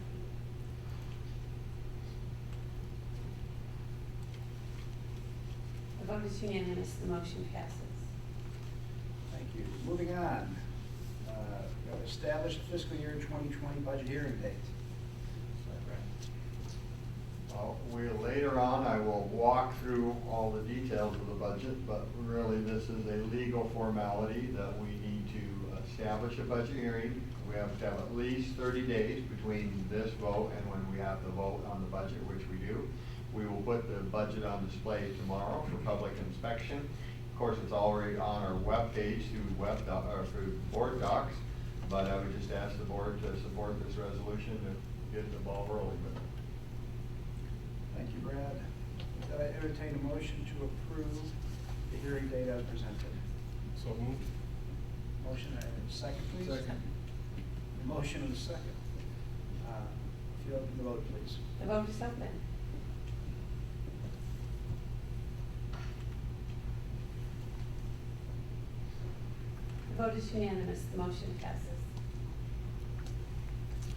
vote is unanimous, the motion passes. Thank you. Moving on, we have established fiscal year 2020 budget hearing date. Well, later on, I will walk through all the details of the budget, but really this is a legal formality that we need to establish a budget hearing. We have to have at least 30 days between this vote and when we have the vote on the budget, which we do. We will put the budget on display tomorrow for public inspection. Of course, it's already on our webpage through board docs, but I would just ask the board to support this resolution to get the ball rolling with it. Thank you, Brad. Did I entertain a motion to approve the hearing date as presented? So moved. Motion, second, please. Second. The motion and a second. If you open the vote, please. The vote is open. The vote is unanimous, the motion passes.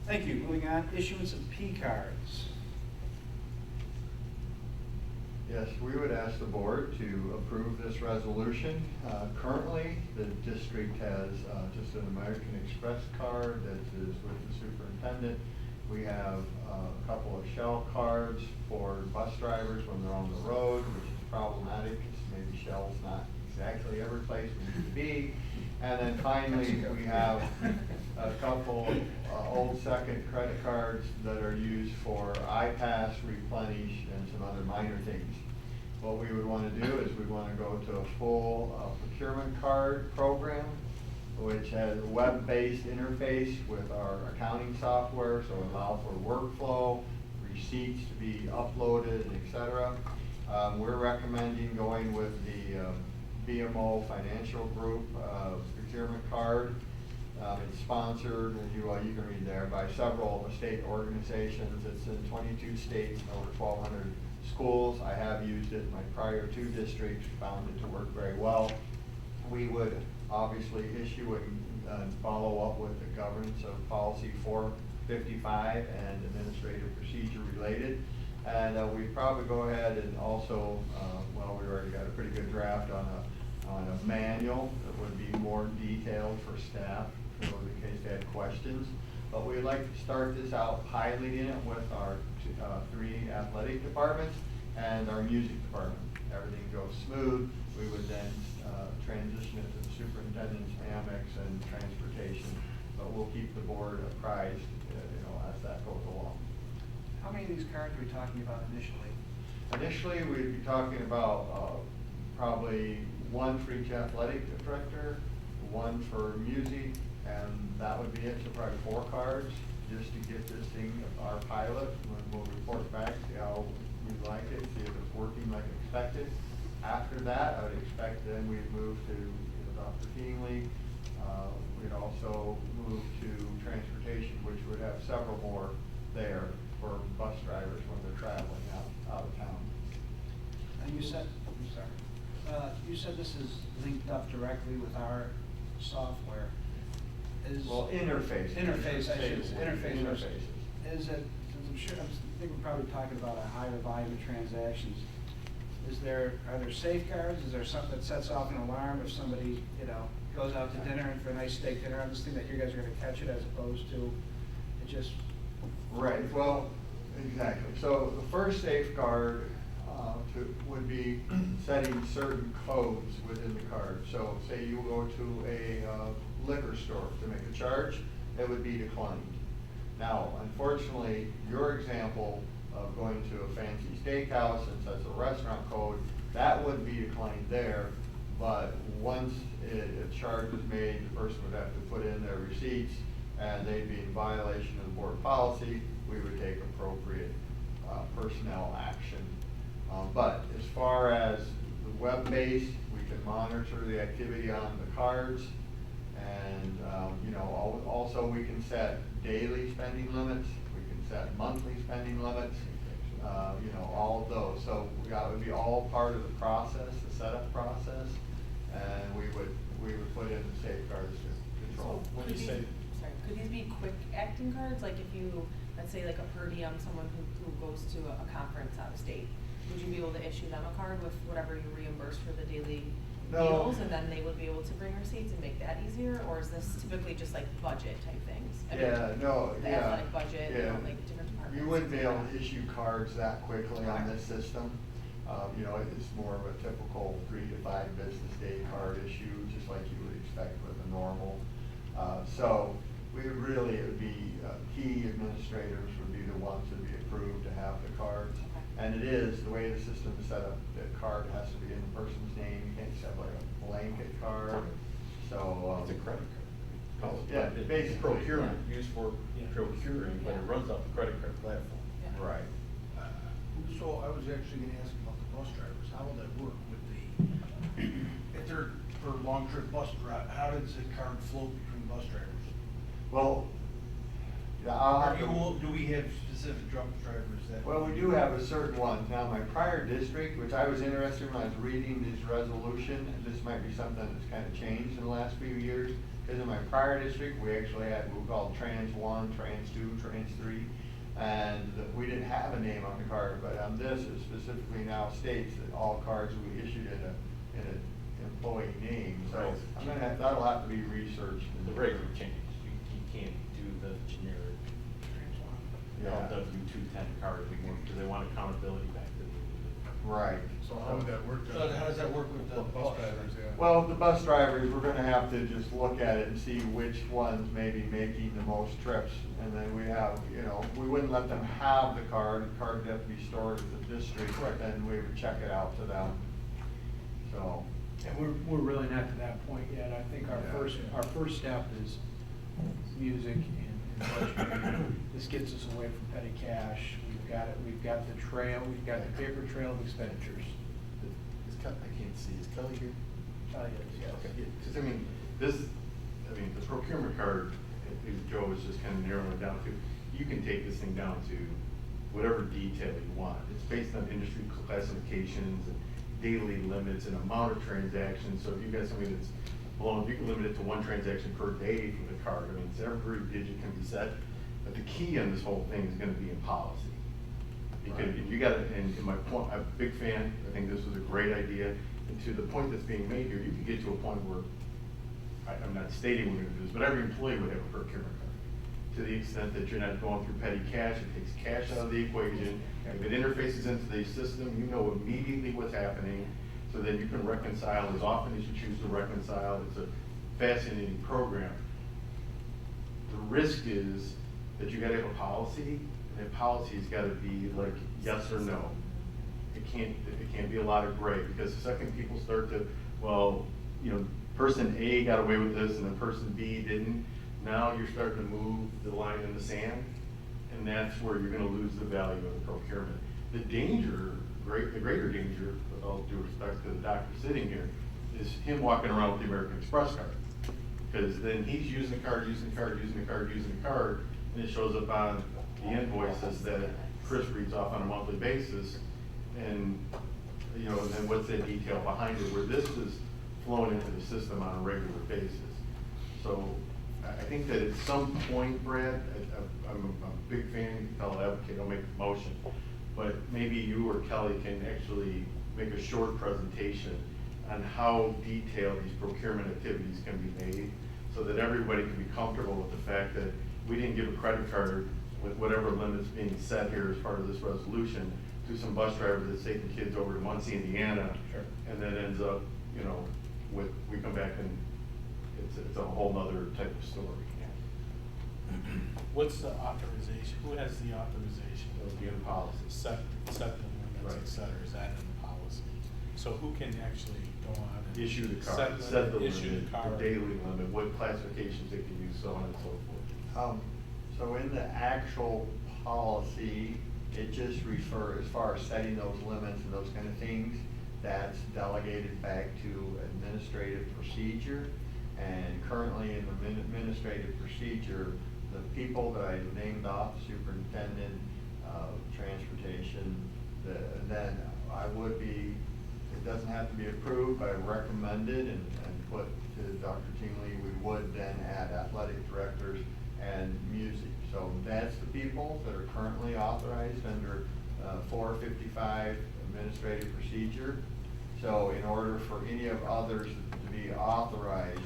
Thank you. Moving on, issuance of P cards. Yes, we would ask the board to approve this resolution. Currently, the district has just an American Express card that is with the superintendent. We have a couple of Shell cards for bus drivers when they're on the road, which is problematic because maybe Shell's not exactly every place we need to be. And then finally, we have a couple Old Second credit cards that are used for iPass, Replenish, and some other minor things. What we would want to do is we want to go to a full procurement card program, which has a web-based interface with our accounting software, so it allows for workflow, receipts to be uploaded, etc. We're recommending going with the BMO Financial Group procurement card. It's sponsored, and you can read there, by several state organizations. It's in 22 states and over 1,200 schools. I have used it in my prior two districts, found it to work very well. We would obviously issue and follow up with the governance of policy 455 and administrative procedure related. And we'd probably go ahead and also, well, we already got a pretty good draft on a manual that would be more detailed for staff, in case they had questions. But we'd like to start this out piloting it with our three athletic departments and our music department. Everything goes smooth. We would then transition it to the superintendent's Amex and transportation. But we'll keep the board apprised, as that goes along. How many of these cards are we talking about initially? Initially, we'd be talking about probably one for each athletic director, one for music, and that would be it. So probably 4 cards just to get this thing, our pilot, and we'll report back, see how we like it, see if it's working like expected. After that, I would expect then we'd move to Dr. Keenely. We'd also move to transportation, which would have several more there for bus drivers when they're traveling out of town. And you said, I'm sorry, you said this is linked up directly with our software. Well, interface. Interface, I should say, interface. Interfaces. Is it, I'm sure, I think we're probably talking about a higher volume of transactions. Are there safeguards? Is there something that sets off an alarm if somebody, goes out to dinner and for a nice steak dinner? I'm just thinking that you guys are gonna catch it as opposed to it just. Right, well, exactly. So the first safeguard would be setting certain codes within the card. So say you go to a liquor store to make a charge, it would be declined. Now, unfortunately, your example of going to a fancy steakhouse and sets a restaurant code, that would be declined there. But once a charge was made, the person would have to put in their receipts, and they'd be in violation of the board policy. We would take appropriate personnel action. But as far as the web-based, we can monitor the activity on the cards, and also we can set daily spending limits. We can set monthly spending limits. All of those. So that would be all part of the process, the setup process, and we would put in the safeguards to control. So When you say, could these be quick acting cards? Like if you, let's say like a per diem, someone who goes to a conference out of state, would you be able to issue them a card with whatever you reimburse for the daily No. meals, and then they would be able to bring receipts and make that easier, or is this typically just like budget type things? I mean, Yeah, no, the yeah. athletic budget, you know, Yeah. like different departments. You wouldn't be things able like to that. issue cards that quickly on Okay. this system. You know, it's more of a typical 3 to 5 business day card issue, just like you would expect with a normal. So we would really, it would be, key administrators would be the ones that would be approved to have the cards. Okay. And it is, the way the system is set up, the card has to be in the person's name, you can't just have like a blanket card. So, It's a credit card. Yeah, It's basically. procurement, used for Yeah. procuring, but it Yeah. runs off the credit card platform. Yeah. right. So I was actually gonna ask about the bus drivers, how will that work with the, if they're for long trip bus drive, how does the card flow between bus drivers? Well, yeah, I'll have to. Do we have specific truck drivers that? Well, we do have a certain one. Now, my prior district, which I was interested in when I was reading this resolution, and this might be something that's kind of changed in the last few years, because in my prior district, we actually had what we called Trans 1, Trans 2, Trans 3, and we didn't have a name on the card, but on this, it specifically now states that all cards will be issued in an employee name, so Right. I'm gonna have, that'll have to be researched. The rate would change. You can't do the generic, Yeah. W-210 card anymore, because they want accountability back to the. Right. So how would that work? So how does that work with the bus drivers? Yeah. Well, the bus drivers, we're gonna have to just look at it and see which ones may be making the most trips. And then we have, you know, we wouldn't let them have the card would have to be stored at the district, but then we would check it out to them. So, And we're really not to that point yet. I think Yeah. our first step is music and budgeting. This gets us away from petty cash. We've got the trail, we've got the paper trail of expenditures. I can't see, is Kelly here? Yes. Okay, because I mean, the procurement card, as Joe was just kind of narrowing it down to, you can take this thing down to whatever detail you want. It's based on industry classifications and daily limits and amount of transactions. So if you got somebody that's blown, you can limit it to 1 transaction per day for the card. I mean, it's every digit can be set. But the key on this whole thing is gonna be in policy. Because if you got it, and my point, I'm a big fan, I think this was a great idea, and to the point that's being made here, you could get to a point where, I'm not stating we're gonna do this, but every employee would have a procurement card. To the extent that you're not going through petty cash, it takes cash out of the equation, if it interfaces into the system, you know immediately what's happening, so that you can reconcile as often as you choose to reconcile. It's a fascinating program. The risk is that you gotta have a policy, and that policy's gotta be like yes or no. It can't be a lot of gray, because the second people start to, well, you know, person A got away with this and then person B didn't, now you're starting to move the line in the sand, and that's where you're gonna lose the value of the procurement. The danger, the greater danger, with all due respect to the doctor sitting here, is him walking around with the American Express card. Because then he's using the card, using the card, using the card, using the card, and it shows up on the invoices that Chris reads off on a monthly basis. And, you know, and then what's that detail behind it, where this is flowing into the system on a regular basis. So I think that at some point, Brad, I'm a big fan, fellow advocate, I'll make the motion, but maybe you or Kelly can actually make a short presentation on how detailed these procurement activities can be made, so that everybody can be comfortable with the fact that we didn't give a credit card with whatever limits being set here as part of this resolution to some bus driver that's taking kids over to Muncie, Indiana. Sure. And then ends up, you know, we come back and it's a whole nother type of story. What's the authorization, who has the authorization? It'll be in policy. Set the limits, Right. et cetera, is that in the policy? So who can actually go on and? Issue the card, set set the issue limit, the card? the daily limit, what classifications they can use, so on and so forth. So in the actual policy, it just refers, as far as setting those limits and those kind of things, that's delegated back to administrative procedure. And currently in the administrative procedure, the people that I named off, superintendent, transportation, then I would be, it doesn't have to be approved, but I recommended and put to Dr. Tingley, we would then add athletic directors and music. So that's the people that are currently authorized under 455 administrative procedure. So in order for any of others to be authorized,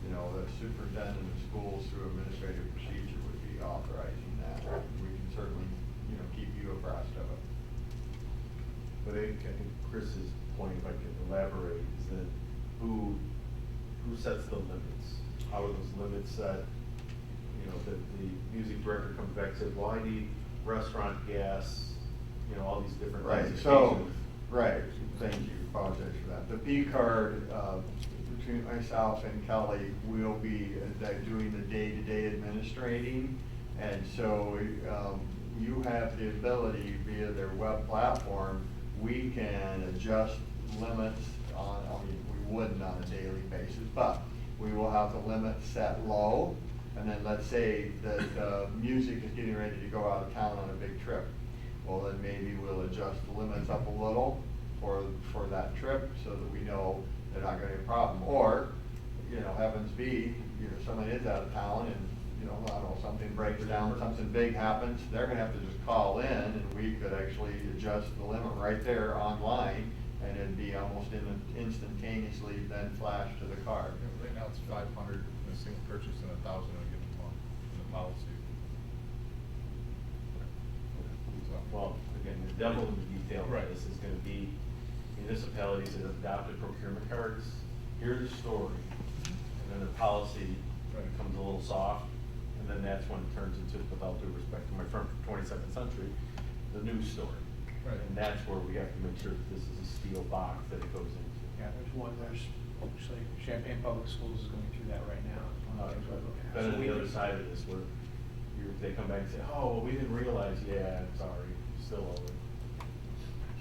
you know, the superintendent of schools through administrative procedure would be authorizing that. We can certainly, you know, keep you abreast of it. But I think Chris's point, if I could elaborate, is that who sets the limits? How are those limits set? You know, that the music director comes back and says, well, I need restaurant gas, you know, all these different Right, kinds of so, cases. right, thank you, apologize for that. The P card, between myself and Kelly, will be doing the day-to-day administrating. And so, you have the ability via their web platform, we can adjust limits on, I mean, we wouldn't on a daily basis, but we will have the limit set low. And then let's say that music is getting ready to go out of town on a big trip. Well, then maybe we'll adjust the limits up a little for that trip so that we know they're not gonna have a problem. Or, you know, heavens be, you know, someone is out of town and, you know, I don't know, something breaks down, something big happens, they're gonna have to just call in and we could actually adjust the limit right there online and it'd be almost instantaneously then flashed to the card. Right now it's 500 in a single purchase and 1,000 in a given month in the policy. So, Well, again, the devil in the detail of Right. this is gonna be municipalities that have adopted procurement cards. Here's the story, and then the policy Right. becomes a little soft, and then that's when it turns into, without due respect to my friend from 22nd century, the news story. Right. And that's where we have to make sure that this is a steel box that it goes into. Yeah, there's actually Champaign Public Schools is going through that right now. It's one of the things we're looking at. Then So on we the other can- side of this, where they come back and say, oh, well, we didn't realize, yeah, sorry, you still owe it.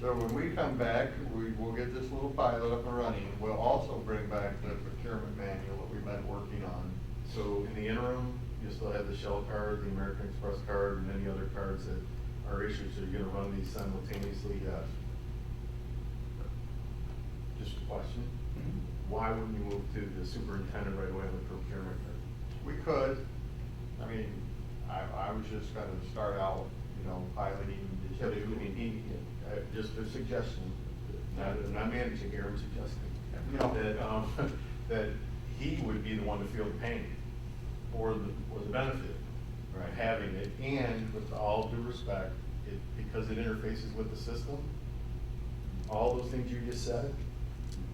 So when we come back, we will get this little pilot up and running. We'll also bring back the procurement manual that we've been working on. So in the interim, you still have the Shell card, the American Express card, and any other cards that are issued, so you're gonna run these simultaneously? Yes. Just a question, why wouldn't you move to the superintendent right away with procurement card? We could, I mean, I was just gonna start out, you know, piloting. Yeah, but I mean, just a suggestion, I'm not managing here, I'm suggesting. No. That, that he would be the one to feel the pain, or the benefit of having it, and with all due respect, because it interfaces with the system, all those things you just said,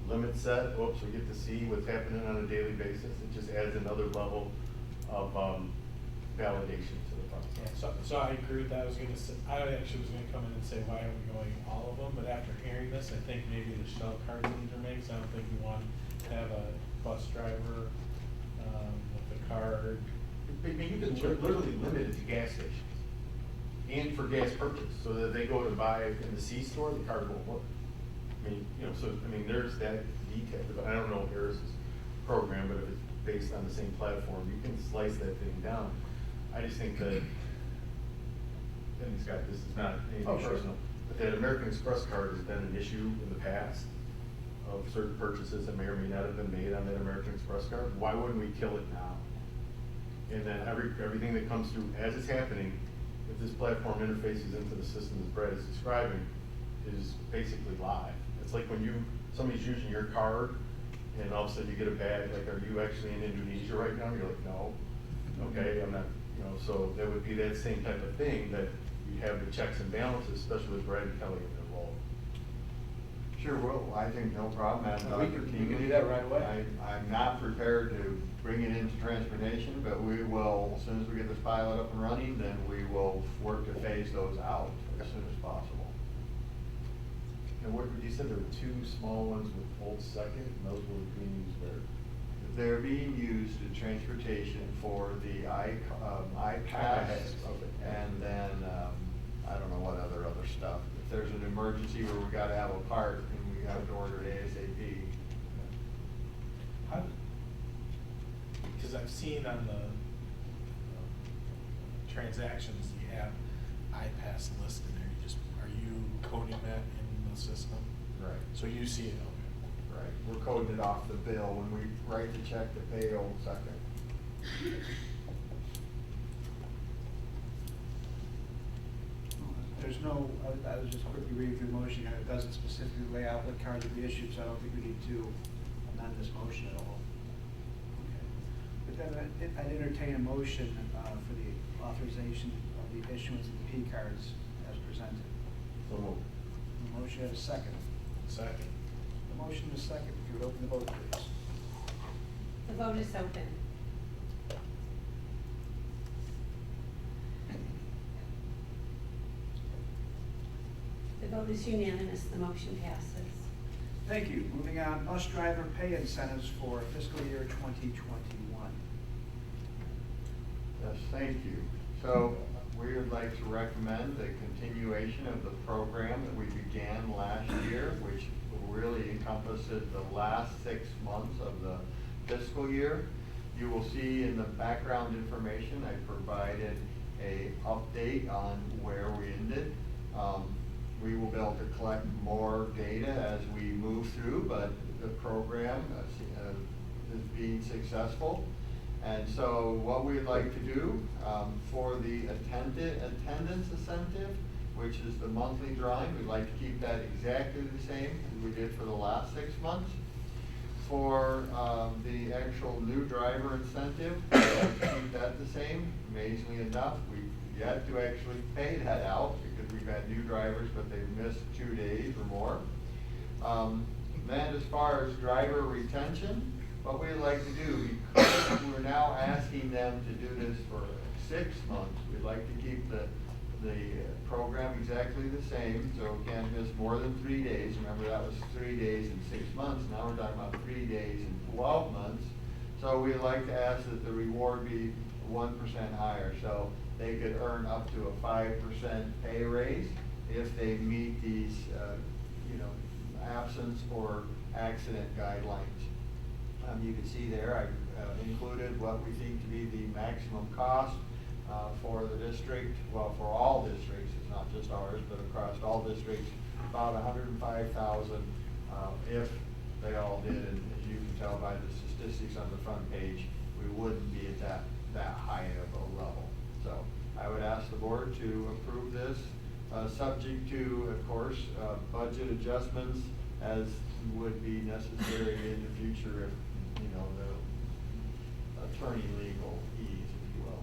limit set, oops, we get to see what's happening on a daily basis, it just adds another level of validation to the Yeah, process. so I agree with that. I was gonna come in and say, why aren't we going all of them? But after hearing this, I think maybe the Shell card leader makes, I don't think we want to have a bus driver, with a card. But you can literally limit it to gas stations and for gas purchase, so that they go to buy in the C-store, the card won't work. I mean, you know, so, I mean, there's that detail, but I don't know Harris's program, but if it's based on the same platform, you can slice that thing down. I just think that, and Scott, this is not anything Oh, sure. personal, but that American Express card has been an issue in the past of certain purchases that may or may not have been made on that American Express card. Why wouldn't we kill it now? And then everything that comes through as it's happening, if this platform interfaces into the system that Brett is describing, is basically live. It's like when somebody's using your card, and all of a sudden you get a bag, like, are you actually in Indonesia right now? You're like, no. Okay, I'm not, you know, so that would be that same type of thing, that you have the checks and balances, especially with Brett and Kelly in their role. Sure will, I think no problem, and We can do that right away. I'm not prepared to bring it into transportation, but we will, as soon as we get this pilot up and running, then we will work to phase those out as soon as possible. And what, you said there were two small ones with Old Second, and those were being used where? They're being used in transportation for the iPass, Okay. and then, I don't know what other stuff. If there's an emergency where we gotta have a part, and we have to order it ASAP. Because I've seen on the transactions, you have iPass listed there, are you coding that in the system? Right. So you see it, okay. Right, we're coding it off the bill when we write the check to pay Old Second. there's no, I was just quickly reading through the motion, and it doesn't specifically lay out what cards will be issued, so I don't think we need to amend this motion at all. Okay. But then I'd entertain a motion for the authorization of the issuance of the P cards as presented. So moved. The motion had a second. Second. The motion is second. If you would open the vote, please. The vote is open. The vote is unanimous, the motion passes. Thank you. Moving on, bus driver pay incentives for fiscal year 2021. Yes, thank you. So we would like to recommend the continuation of the program that we began last year, which really encompasses the last 6 months of the fiscal year. You will see in the background information, I provided a update on where we ended. We will be able to collect more data as we move through, but the program is being successful. And so what we'd like to do for the attendance incentive, which is the monthly drawing, we'd like to keep that exactly the same as we did for the last 6 months. For the actual new driver incentive, we'd like to keep that the same. Amazingly enough, we've yet to actually pay that out because we've had new drivers, but they've missed 2 days or more. Then as far as driver retention, what we'd like to do, because we're now asking them to do this for 6 months, we'd like to keep the program exactly the same, so we can't miss more than 3 days. Remember, that was 3 days in 6 months. Now we're talking about 3 days in 12 months. So we'd like to ask that the reward be 1% higher, so they could earn up to a 5% pay raise if they meet these, absence or accident guidelines. You can see there I've included what we think to be the maximum cost for the district, well, for all districts, it's not just ours, but across all districts, about $105,000 if they all did. And as you can tell by the statistics on the front page, we wouldn't be at that high of a level. So I would ask the board to approve this, subject to, of course, budget adjustments as would be necessary in the future if, the attorney legal ease, if you will.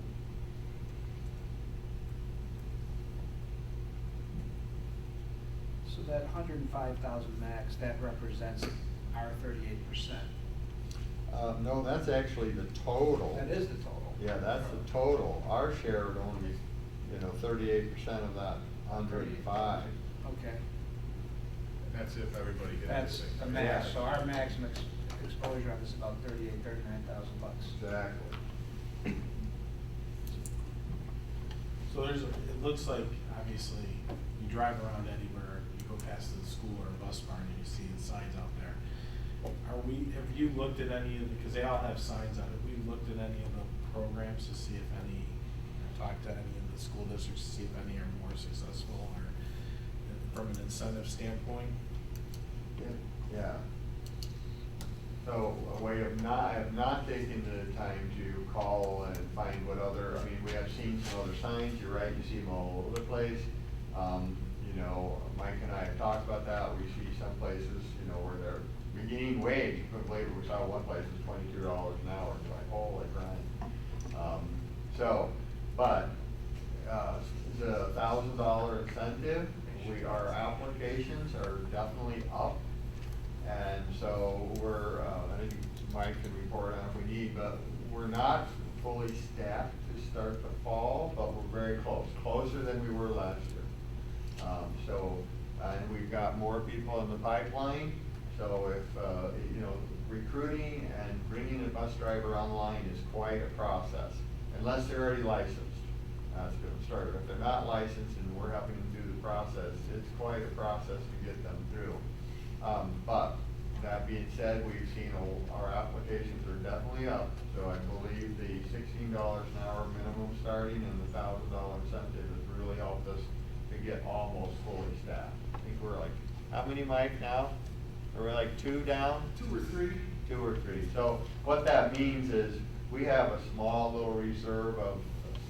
So that 105,000 max, that represents our 38%. No, that's actually the total. That is the total. Yeah, that's the total. Our share would only be, 38% of that 105. Okay. And that's if everybody gets That's everything. the max, Yeah. so our maximum exposure on this is about $39,000. Exactly. So it looks like, obviously, you drive around anywhere, you go past the school or a bus barn and you see the signs out there. Have you looked at any of the, because they all have signs on it, have we looked at any of the programs to see if any, talked to any of the school districts to see if any are more successful or from an incentive standpoint? Yeah. So I have not taken the time to call and find what other, we have seen some other signs, you're right, you see them all over the place. Mike and I have talked about that, we see some places, where they're beginning wage, we saw one place was $22 an hour, it's like, holy grind. But the $1,000 incentive, our applications are definitely up. And so I think Mike can report on if we need, but we're not fully staffed to start the fall, but we're very close, closer than we were last year. And we've got more people in the pipeline. So if, recruiting and bringing a bus driver online is quite a process, unless they're already licensed. That's going to start. If they're not licensed and we're helping them do the process, it's quite a process to get them through. But that being said, we've seen our applications are definitely up. So I believe the $16 an hour minimum starting and the $1,000 incentive has really helped us to get almost fully staffed. I think we're like, how many, Mike, now? Are we like 2 down? 2 or 3. 2 or 3. So what that means is we have a small little reserve of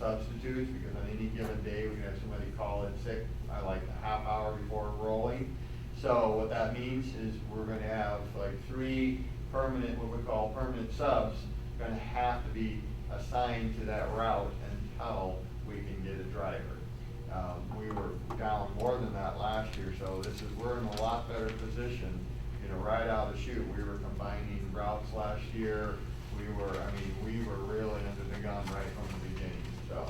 substitutes, because on any given day, we can have somebody call in sick, I like a half hour before rolling. So what that means is we're gonna have like 3 permanent, what we call permanent subs, gonna have to be assigned to that route until we can get a driver. We were down more than that last year, so we're in a lot better position, you know, right out of the chute. We were combining routes last year. We were really under the gun right from the beginning, so.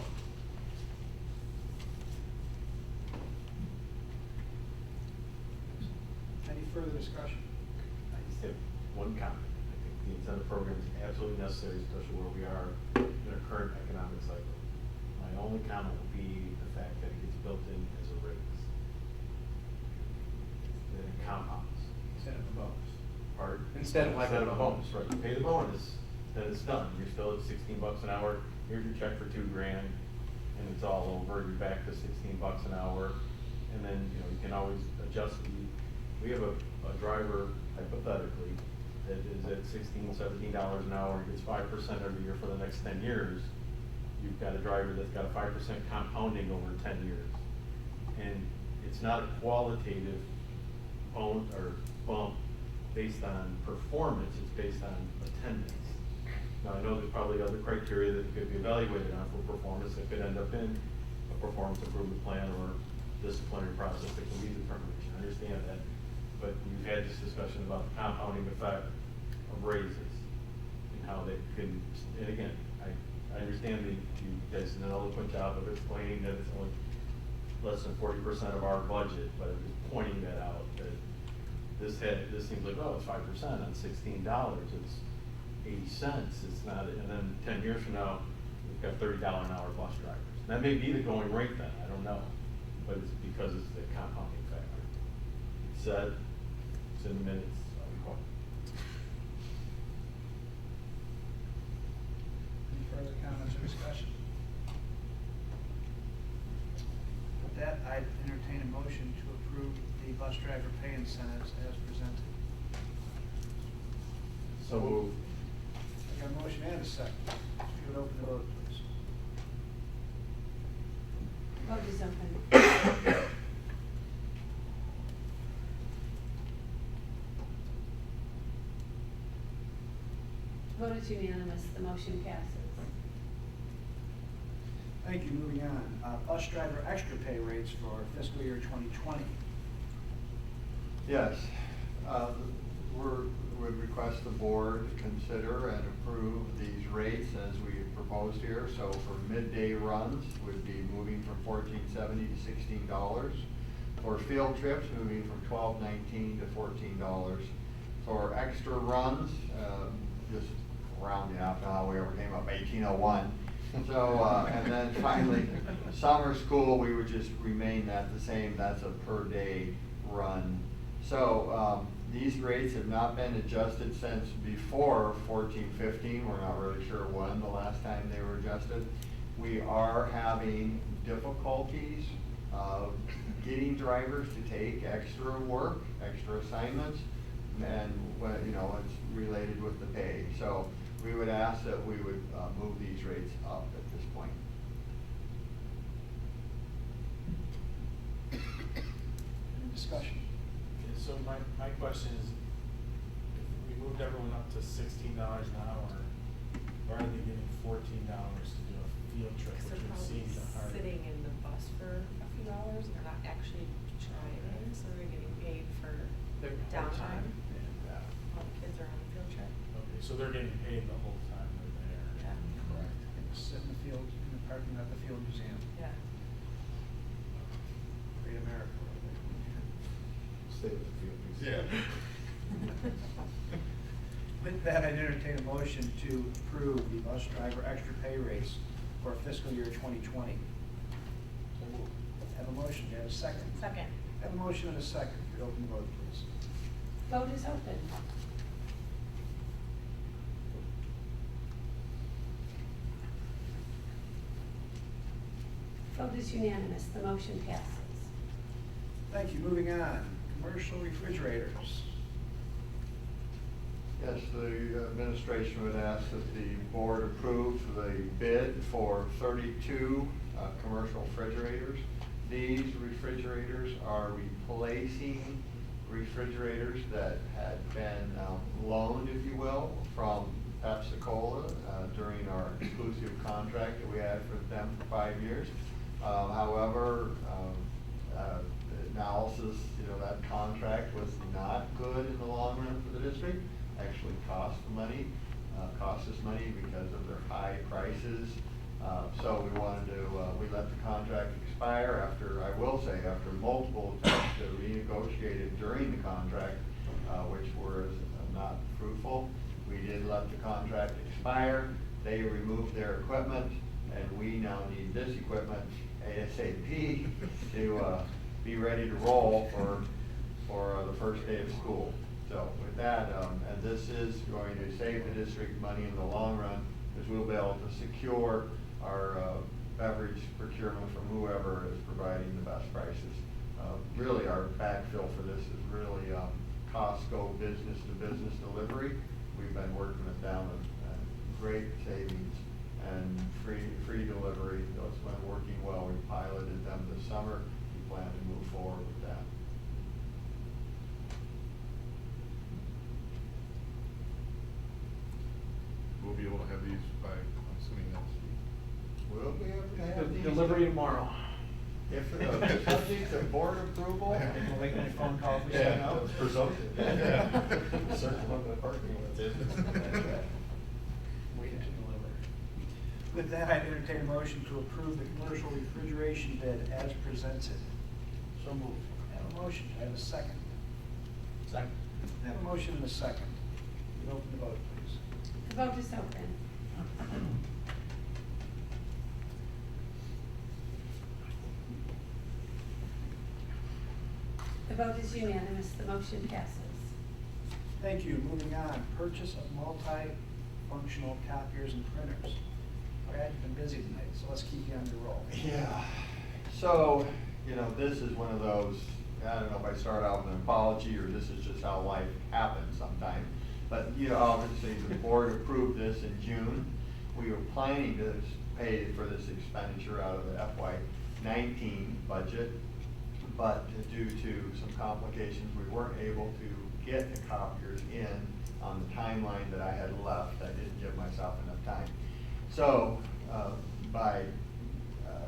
Any further discussion? I just have one comment. I think the incentive program is absolutely necessary, especially where we are in our current economic cycle. My only comment would be the fact that it gets built in as a raise. Then it compounds. Instead of a bonus. Pardon? Instead of like a bonus. Right, you pay the bonus, then it's done. You're still at $16 an hour. Here's your check for $2,000, and it's all over. You're back to $16 an hour, and then you can always adjust. We have a driver, hypothetically, that is at $16, $17 an hour and gets 5% every year for the next 10 years. You've got a driver that's got a 5% compounding over 10 years. And it's not a qualitative bump based on performance, it's based on attendance. Now, I know there's probably other criteria that could be evaluated on for performance that could end up in a performance improvement plan or disciplinary process that can lead to termination. I understand that. But we've had this discussion about the compounding effect of raises and how they can, and again, I understand that you guys did an eloquent job of explaining that it's only less than 40% of our budget, but I'm just pointing that out, that this seems like, oh, it's 5% on $16, it's 80 cents, it's not, and then 10 years from now, we've got $30 an hour bus drivers. That may be the going rate then, I don't know, but it's because it's the compounding factor. It's said, it's in the minutes, I'll call it. Any further comments or discussion? With that, I entertain a motion to approve the bus driver pay incentives as presented. So moved. I got a motion and a second. If you would open the vote, please. Vote is open. Vote is unanimous, the motion passes. Thank you. Moving on. Bus driver extra pay rates for fiscal year 2020. Yes, we would request the board consider and approve these rates as we proposed here. So for midday runs, would be moving from $14.70 to $16. For field trips, moving from $12.19 to $14. For extra runs, just rounding out to how we ever came up, 1801. So, and then finally, summer school, we would just remain at the same, that's a per day run. So these rates have not been adjusted since before 14-15. We're not really sure when the last time they were adjusted. We are having difficulties getting drivers to take extra work, extra assignments, and it's related with the pay. So we would ask that we would move these rates up at this point. Any discussion? So my question is, if we moved everyone up to $16 an hour, why are they getting $14 to do a field trip, Because which they're would probably seem to hard? sitting in the bus for a few hours, and they're not actually driving, so they're getting paid for Their downtime. Yeah. While the kids are on the field trip. Okay, so they're getting paid the whole time they're there. Yeah. Correct. Sit in the field, in the parking lot, the field museum. Yeah. Great America. Stay with the field. Yeah. With that, I'd entertain a motion to approve the bus driver extra pay rates for fiscal year 2020. Have a motion, do you have a second? Second. Have a motion and a second. If you'd open the vote, please. Vote is open. Vote is unanimous, the motion passes. Thank you. Moving on, commercial refrigerators. Yes, the administration would ask that the board approve the bid for 32 commercial refrigerators. These refrigerators are replacing refrigerators that had been loaned, if you will, from Pepsi-Cola during our exclusive contract that we had with them for 5 years. However, analysis, that contract was not good in the long run for the district. Actually cost us money because of their high prices. So we wanted to, we let the contract expire after, I will say, after multiple attempts to renegotiate it during the contract, which were not fruitful. We did let the contract expire. They removed their equipment, and we now need this equipment ASAP to be ready to roll for the first day of school. So with that, and this is going to save the district money in the long run, because we'll be able to secure our beverage procurement from whoever is providing the best prices. Really, our backfill for this is really Costco business-to-business delivery. We've been working with them and great savings and free delivery. So it's been working well. We piloted them this summer. We plan to move forward with that. We'll be able to have these by, I'm assuming next week. We'll be able to have these. Delivery tomorrow. If subject to board approval. We'll make any phone calls we Yeah, send out. that's presumptive. Circle on the parking lot. Waiting to deliver. With that, I entertain a motion to approve the commercial refrigeration bid as presented. So moved. I have a motion, I have a second. Second. I have a motion and a second. You open the vote, please. The vote is open. The vote is unanimous, the motion passes. Thank you. Moving on, purchase of multi-functional copiers and printers. Brad, you've been busy tonight, so let's keep you on your roll. Yeah, so, this is one of those, I don't know if I start out with an apology or this is just how life happens sometimes. But, obviously the board approved this in June. We were planning to pay for this expenditure out of the FY19 budget. But due to some complications, we weren't able to get the copiers in on the timeline that I had left. I didn't give myself enough time. So, by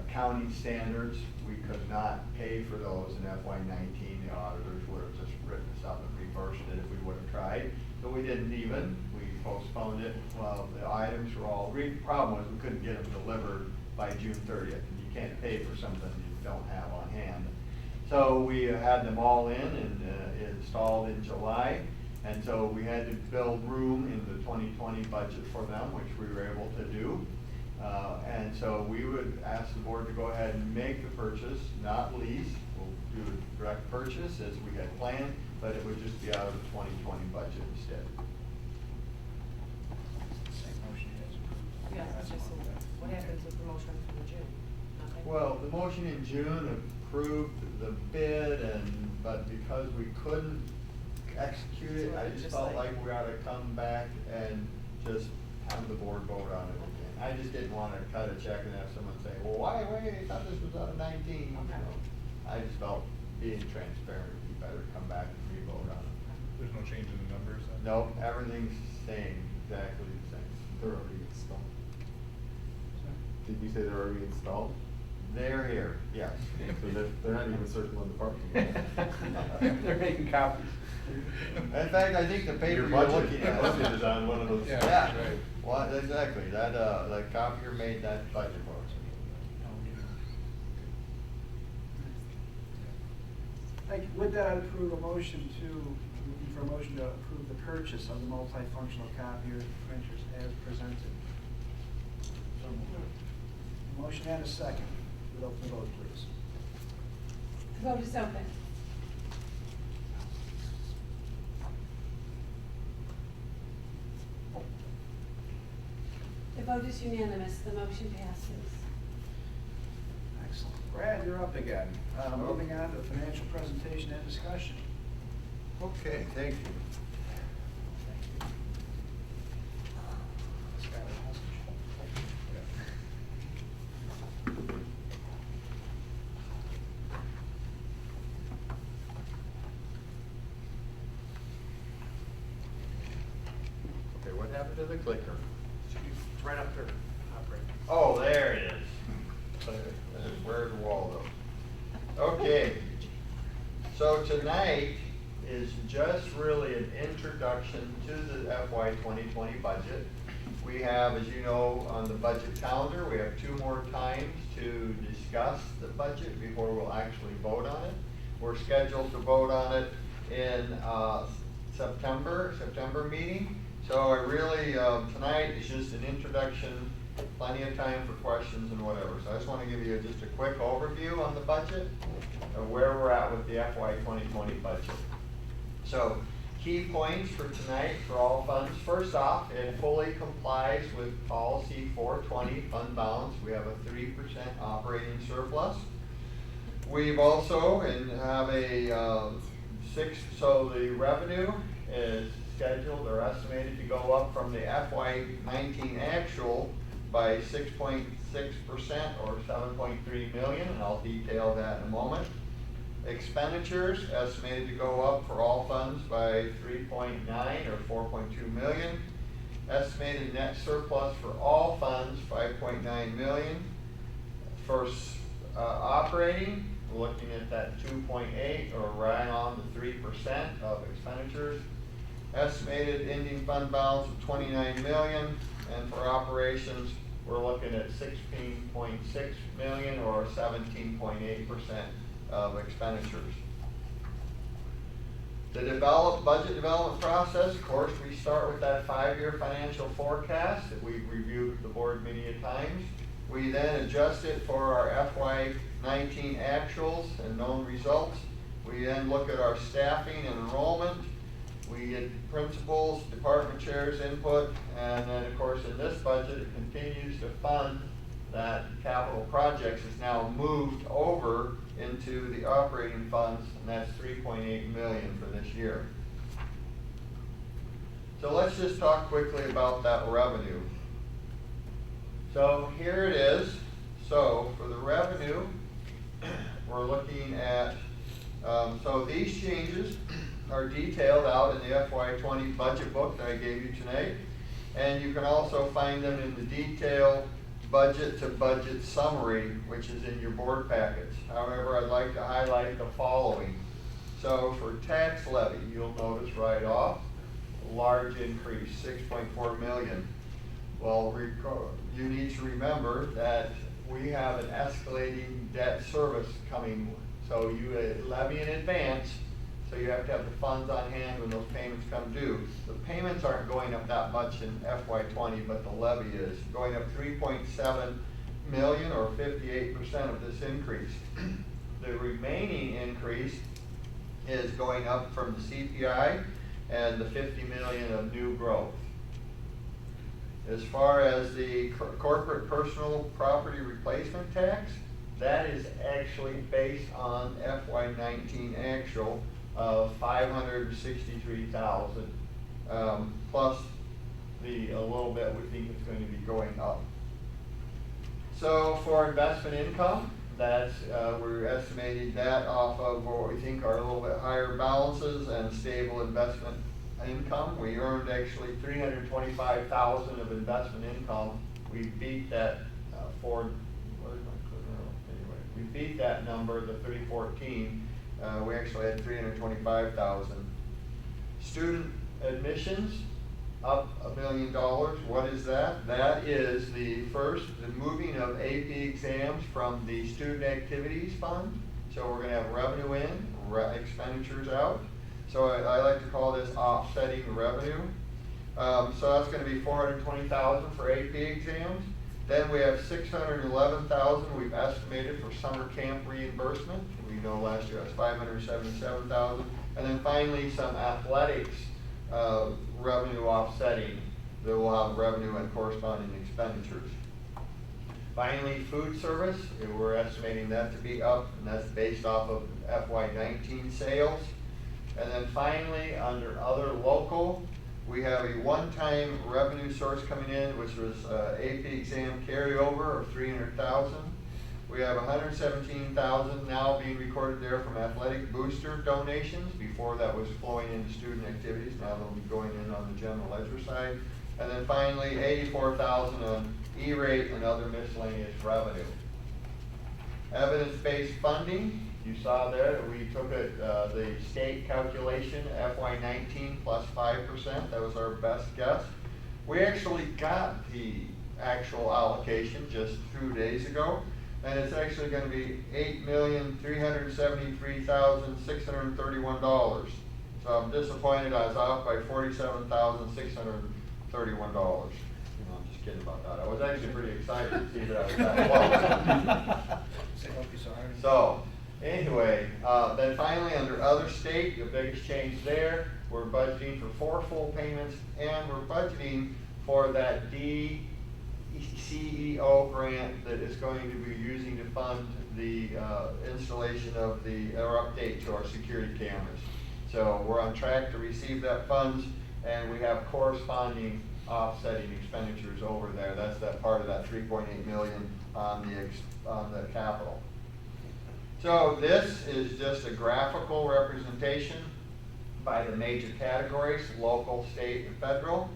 accounting standards, we could not pay for those in FY19. The auditors would have just written us up and reversed it if we would have tried. So we didn't even. We postponed it. Well, the items were all, the problem was we couldn't get them delivered by June 30th. And you can't pay for something you don't have on hand. So we had them all in and installed in July. And so we had to build room in the 2020 budget for them, which we were able to do. And so we would ask the board to go ahead and make the purchase, not lease. We'll do a direct purchase as we had planned, but it would just be out of the 2020 budget instead. Same motion as approved. Yeah, that's just, what happens with the motion from June? Nothing? Well, the motion in June approved the bid, but because we couldn't execute it, I just felt like we ought to come back and just have the board vote on it again. I just didn't want to cut a check and have someone say, well, wait, I thought this was out of 19. Okay. I just felt being transparent, you better come back and re-vote on it. There's no change in the numbers then? Nope, everything's same, exactly the same. They're already installed. Did you say they're already installed? They're here, yes. So they're not even circling the parking lot. They're making copies. In fact, I think the paper Your you're budget, looking your at. budget is on one of those. Yeah, right. well, exactly, that, the copier made that budget for us. Thank you. With that, I approve a motion looking for a motion to approve the purchase of the multifunctional copier printers as presented. So moved. Motion and a second. Would open the vote, please. The vote is open. The vote is unanimous, the motion passes. Excellent. Brad, you're up again. Moving on to the financial presentation and discussion. Okay, thank you. to the clicker. It's right up there, operator. Oh, there it is. Where's Waldo? Okay. So tonight is just really an introduction to the FY 2020 budget. We have, as you know, on the budget calendar, we have 2 more times to discuss the budget before we'll actually vote on it. We're scheduled to vote on it in September meeting. So I really, tonight is just an introduction, plenty of time for questions and whatever. So I just want to give you just a quick overview on the budget of where we're at with the FY 2020 budget. So key points for tonight for all funds. First off, it fully complies with policy 420 fund balance. We have a 3% operating surplus. We've also have a so the revenue is scheduled or estimated to go up from the FY 19 actual by 6.6% or 7.3 million, and I'll detail that in a moment. Expenditures estimated to go up for all funds by 3.9 or 4.2 million. Estimated net surplus for all funds 5.9 million. For operating, we're looking at that 2.8 or right on the 3% of expenditures. Estimated ending fund balance of 29 million, and for operations, we're looking at 16.6 million or 17.8% of expenditures. The budget development process, of course, we start with that 5-year financial forecast that we've reviewed with the board many a times. We then adjust it for our FY 19 actuals and known results. We then look at our staffing and enrollment. We get principals, department chairs input, and then of course in this budget it continues to fund that capital projects is now moved over into the operating funds, and that's 3.8 million for this year. So let's just talk quickly about that revenue. So here it is. So for the revenue, we're looking at, so these changes are detailed out in the FY 20 budget book that I gave you tonight. And you can also find them in the detailed budget to budget summary, which is in your board packets. However, I'd like to highlight the following. So for tax levy, you'll notice right off, a large increase, 6.4 million. Well, you need to remember that we have an escalating debt service coming. So you levy in advance, so you have to have the funds on hand when those payments come due. The payments aren't going up that much in FY 20, but the levy is going up 3.7 million or 58% of this increase. The remaining increase is going up from the CPI and the 50 million of new growth. As far as the corporate personal property replacement tax, that is actually based on FY 19 actual of 563,000, plus a little bit we think it's going to be going up. So for investment income, that's we're estimating that off of what we think are a little bit higher balances and stable investment income. We earned actually 325,000 of investment income. We beat that we beat that number, the 314. We actually had 325,000. Student admissions up $1 million. What is that? That is the moving of AP exams from the student activities fund. So we're going to have revenue in, expenditures out. So I like to call this offsetting revenue. So that's going to be 420,000 for AP exams. Then we have 611,000 we've estimated for summer camp reimbursement. We know last year that's 577,000. And then finally some athletics revenue offsetting that will have revenue and corresponding expenditures. Finally, food service, we're estimating that to be up, and that's based off of FY 19 sales. And then finally, under other local, we have a one-time revenue source coming in, which was AP exam carryover of 300,000. We have 117,000 now being recorded there from athletic booster donations. Before that was flowing into student activities. Now they'll be going in on the general ledger side. And then finally, $84,000 on E-rate and other miscellaneous revenue. Evidence-based funding, you saw there, we took it, the state calculation, FY19 plus 5%, that was our best guess. We actually got the actual allocation just 2 days ago, and it's actually gonna be $8,373,631. So I'm disappointed, I was off by $47,631. I'm just kidding about that. I was actually pretty excited to see that I was that close. So, anyway, then finally, under other state, the biggest change there, we're budgeting for 4 full payments, and we're budgeting for that DCEO grant that is going to be using to fund the installation of or update to our security cameras. So we're on track to receive that funds, and we have corresponding offsetting expenditures over there. That's that part of that $3.8 million on the capital. So this is just a graphical representation by the major categories, local, state, and federal.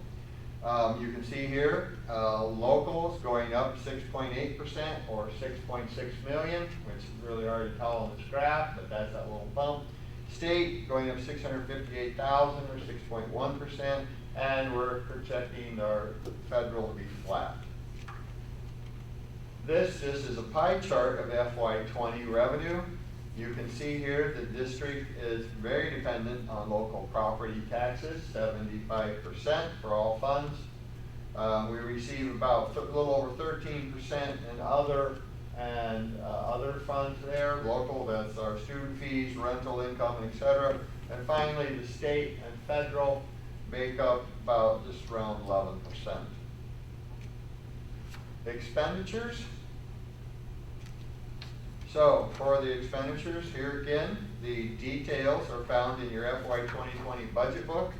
You can see here, locals going up 6.8% or $6.6 million, which is really hard to tell on this graph, but that's that little bump. State going up 658,000 or 6.1%, and we're projecting our federal to be flat. This is a pie chart of FY20 revenue. You can see here the district is very dependent on local property taxes, 75% for all funds. We receive about a little over 13% in other funds there. Local, that's our student fees, rental income, etc. And finally, the state and federal make up about just around 11%. Expenditures. So, for the expenditures, here again, the details are found in your FY 2020 budget book,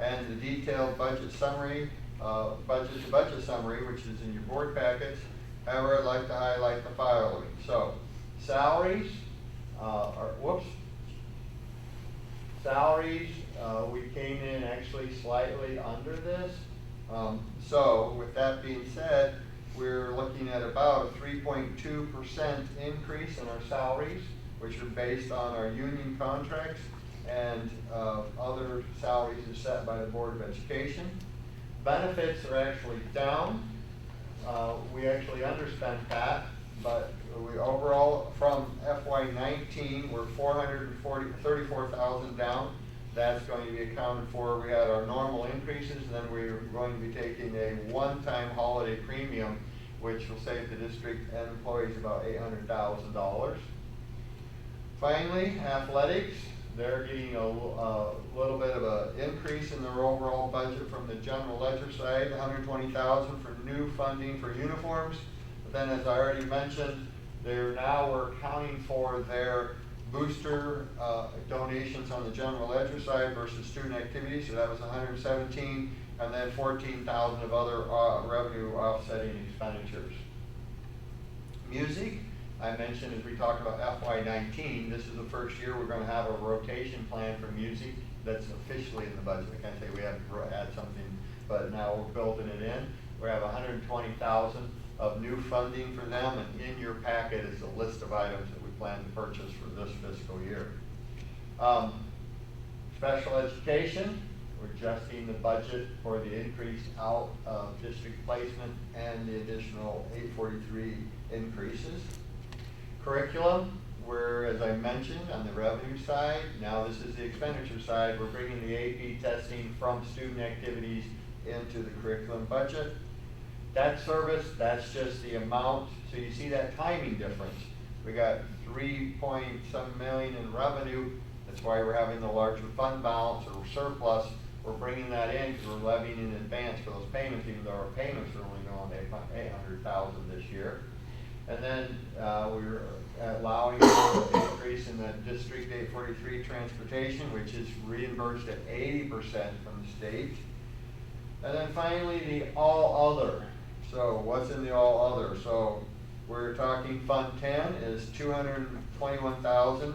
and the detailed budget summary, budget summary, which is in your board packets. However, I'd like to highlight the following. So, salaries, we came in actually slightly under this. So, with that being said, we're looking at about a 3.2% increase in our salaries, which are based on our union contracts, and other salaries are set by the Board of Education. Benefits are actually down. We actually underspent that, but we overall from FY19 we're $34,000 down. That's going to be accounted for. We had our normal increases, and then we're going to be taking a one-time holiday premium, which will save the district and employees about $800,000. Finally, athletics. They're getting a little bit of an increase in their overall budget from the general ledger side, $120,000 for new funding for uniforms. But then, as I already mentioned, we're accounting for their booster donations on the general ledger side versus student activities. So that was $117,000, and then $14,000 of other revenue offsetting expenditures. Music. I mentioned, as we talked about FY19, this is the first year we're going to have a rotation plan for music that's officially in the budget. I can't say we have to add something, but now we're building it in. We have $120,000 of new funding for them, and in your packet is a list of items that we plan to purchase for this fiscal year. Special education, we're adjusting the budget for the increased out of district placement and the additional 843 increases. Curriculum, where, as I mentioned, on the revenue side, now this is the expenditure side, we're bringing the AP testing from student activities into the curriculum budget. Debt service, that's just the amount, so you see that timing difference. We got $3.some million in revenue, that's why we're having the larger fund balance or surplus. We're bringing that in because we're levying in advance for those payments, even though our payments are only going to $800,000 this year. And then we're allowing an increase in the District 843 transportation, which is reimbursed at 80% from the state. And then finally, the all other. So what's in the all other? So we're talking Fund 10 is $221,000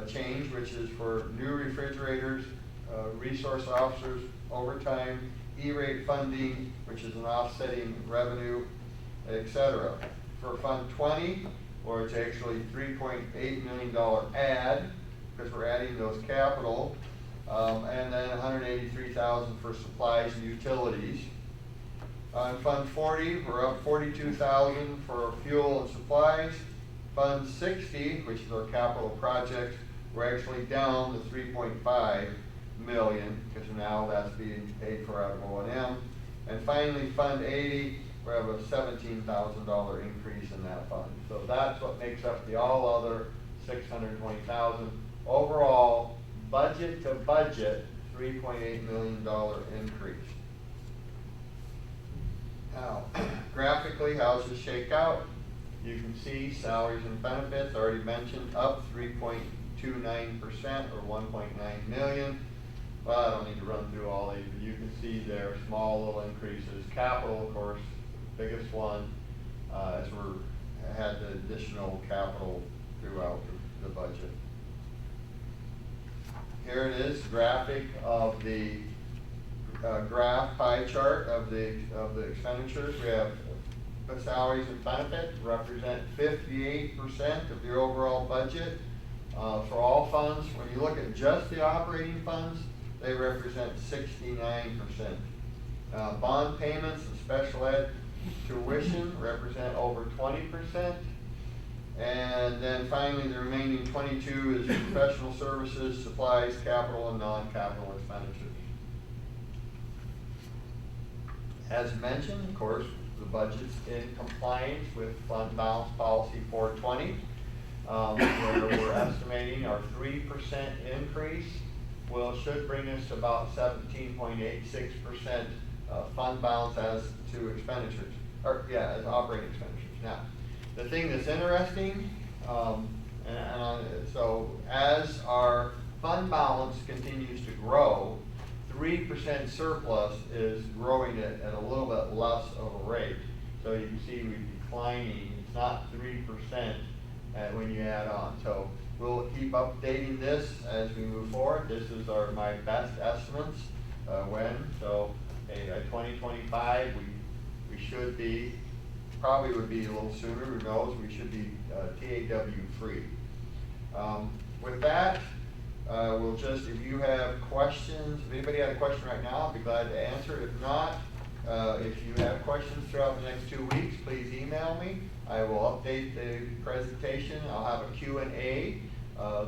change, which is for new refrigerators, resource officers, overtime, E-rate funding, which is an offsetting revenue, etc. For Fund 20, or it's actually $3.8 million add, because we're adding those capital, and then $183,000 for supplies and utilities. On Fund 40, we're up $42,000 for fuel and supplies. Fund 60, which is our capital project, we're actually down to $3.5 million, because now that's being paid for out of O&M. And finally, Fund 80, we have a $17,000 increase in that fund. So that's what makes up the all other $620,000. Overall, budget to budget, $3.8 million increase. Now, graphically, how does this shake out? You can see salaries and benefits, already mentioned, up 3.29% or $1.9 million. Well, I don't need to run through all these, but you can see there small little increases. Capital, of course, biggest one, as we had the additional capital throughout the budget. Here it is, graphic of the graph pie chart of the expenditures. We have the salaries and benefits represent 58% of the overall budget for all funds. When you look at just the operating funds, they represent 69%. Bond payments and special ed tuition represent over 20%. And then finally, the remaining 22 is professional services, supplies, capital, and non-capital expenditures. As mentioned, of course, the budget's in compliance with Fund Balance Policy 420, where we're estimating our 3% increase should bring us to about 17.86% fund balance as to expenditures, as operating expenditures. Now, the thing that's interesting, so as our fund balance continues to grow, 3% surplus is growing at a little bit less of a rate. So you can see we're declining. It's not 3% when you add on. So we'll keep updating this as we move forward. This is my best estimates So by 2025, we should be, probably would be a little sooner, who knows, we should be TAW free. With that, we'll just, if you have questions, if anybody had a question right now, I'll be glad to answer it. If not, if you have questions throughout the next 2 weeks, please email me. I will update the presentation. I'll have a Q&A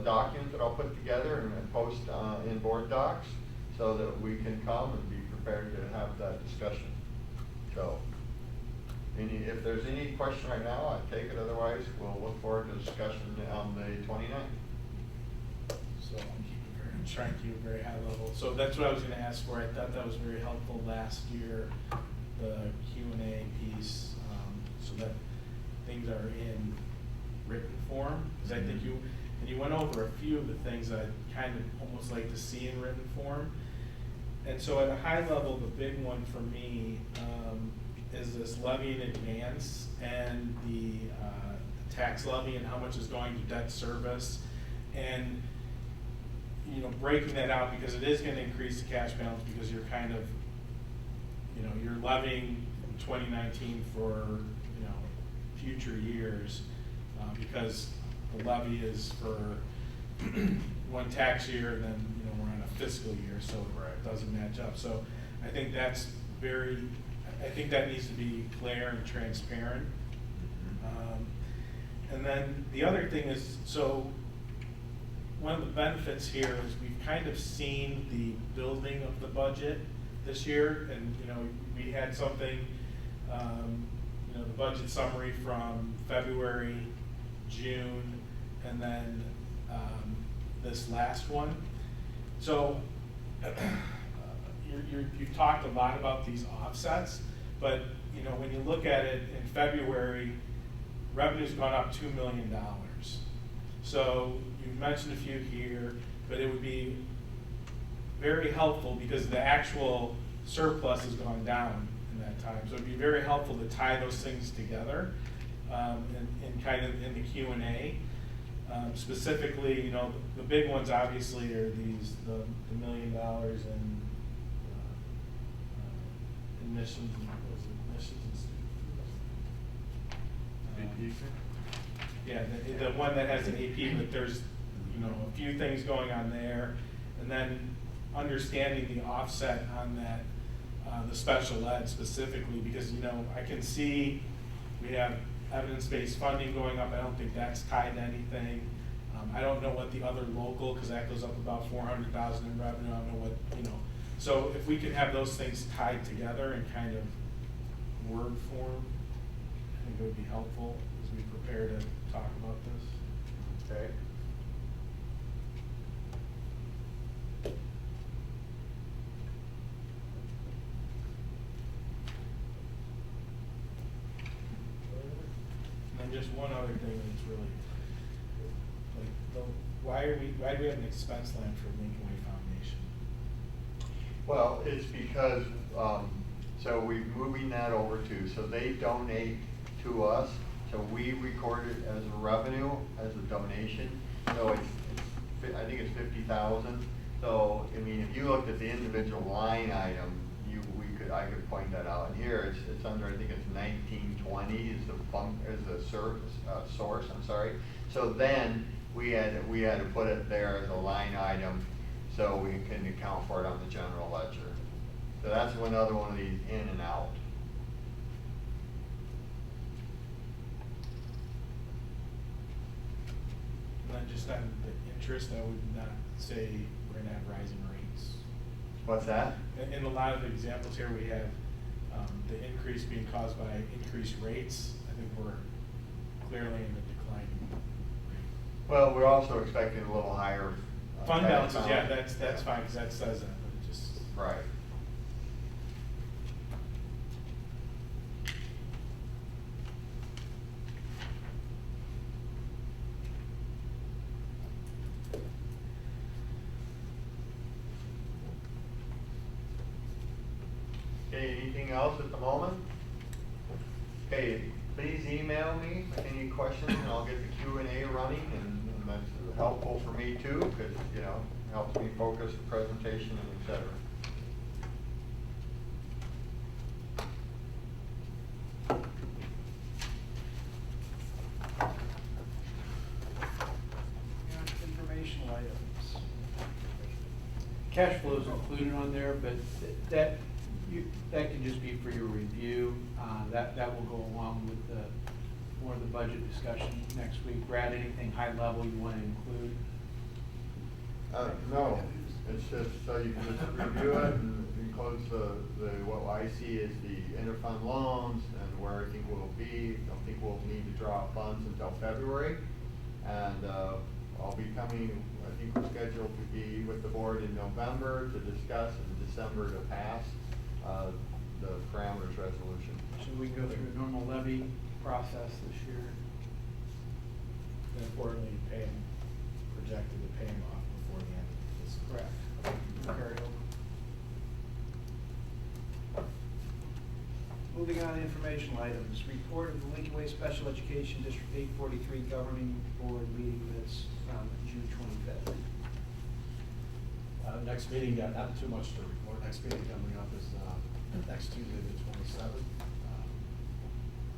document that I'll put together and post in board docs so that we can come and be prepared to have that discussion. So, if there's any question right now, I take it. Otherwise, we'll look forward to discussion on the 29th. So I'm trying to keep it very high level. So that's what I was going to ask for. I thought that was very helpful last year, the Q&A piece, so that things are in written form. Because I think you went over a few of the things that I'd kind of almost like to see in written form. And so at a high level, the big one for me is this levy in advance and the tax levy and how much is going to debt service. And breaking that out, because it is going to increase the cash balance, because you're kind of, you're levying in 2019 for, future years, because the levy is for one tax year, and then, we're on a fiscal year, so it doesn't match up. So I think that's I think that needs to be clear and transparent. And then the other thing is, so one of the benefits here is we've kind of seen the building of the budget this year, and we had something, the budget summary from February, June, and then this last one. So you've talked a lot about these offsets, but when you look at it in February, revenue's gone up $2 million. So you mentioned a few here, but it would be very helpful because the actual surplus has gone down in that time. So it'd be very helpful to tie those things together and kind of in the Q&A. Specifically, the big ones obviously are the $1 million in admissions and, was it admissions and student? Yeah, the one that has an AP, but there's, you know, a few things going on there. And then understanding the offset on that, the special ed specifically, because, you know, I can see we have evidence-based funding going up. I don't think that's tied to anything. I don't know what the other local, because that goes up about 400,000 in revenue. I don't know what, you know. So if we could have those things tied together in kind of word form, I think it would be helpful as we prepare to talk about this. Okay. And then just one other thing that's really, like, why do we have an expense line for Lincoln Way Foundation? Well, it's because, so we're moving that over to, so they donate to us, so we record it as a revenue, as a donation. So it's I think it's 50,000. So, I mean, if you looked at the individual line item, I could point that out. And here it's under, I think it's 1920 is the source, I'm sorry. So then we had to put it there as a line item so we can account for it on the general ledger. So that's another one of these in and out. And then just on the interest, I would not say we're gonna have rising rates. What's that? In a lot of the examples here, we have the increase being caused by increased rates. I think we're clearly in the declining rate. Well, we're also expecting a little higher Fund cash balances, yeah, balance. that's fine, because that says that, but it just. Right. Okay, anything else at the moment? Okay, please email me with any questions and I'll get the Q&A running, and that's helpful for me too, because, you know, it helps me focus the presentation and et cetera. Informational items. Cash flow is included on there, but that can just be for your review. That will go along with more of the budget discussion next week. Brad, anything high level you want to include? No, it's just so you can just review it and includes what I see is the interfund loans and where I think we'll be. I don't think we'll need to draw funds until February. And I'll be coming, I think we're scheduled to be with the board in November to discuss and December to pass the parameters resolution. Should we go through a normal levy process this year? And importantly, projected to pay them off before the end of this. Correct. Carry over. Moving on to informational items, report of the Lincoln Way Special Education District 843 Governing Board meeting minutes on June 25th. Next meeting, not too much to report. Next meeting coming up is next Tuesday, the 27th.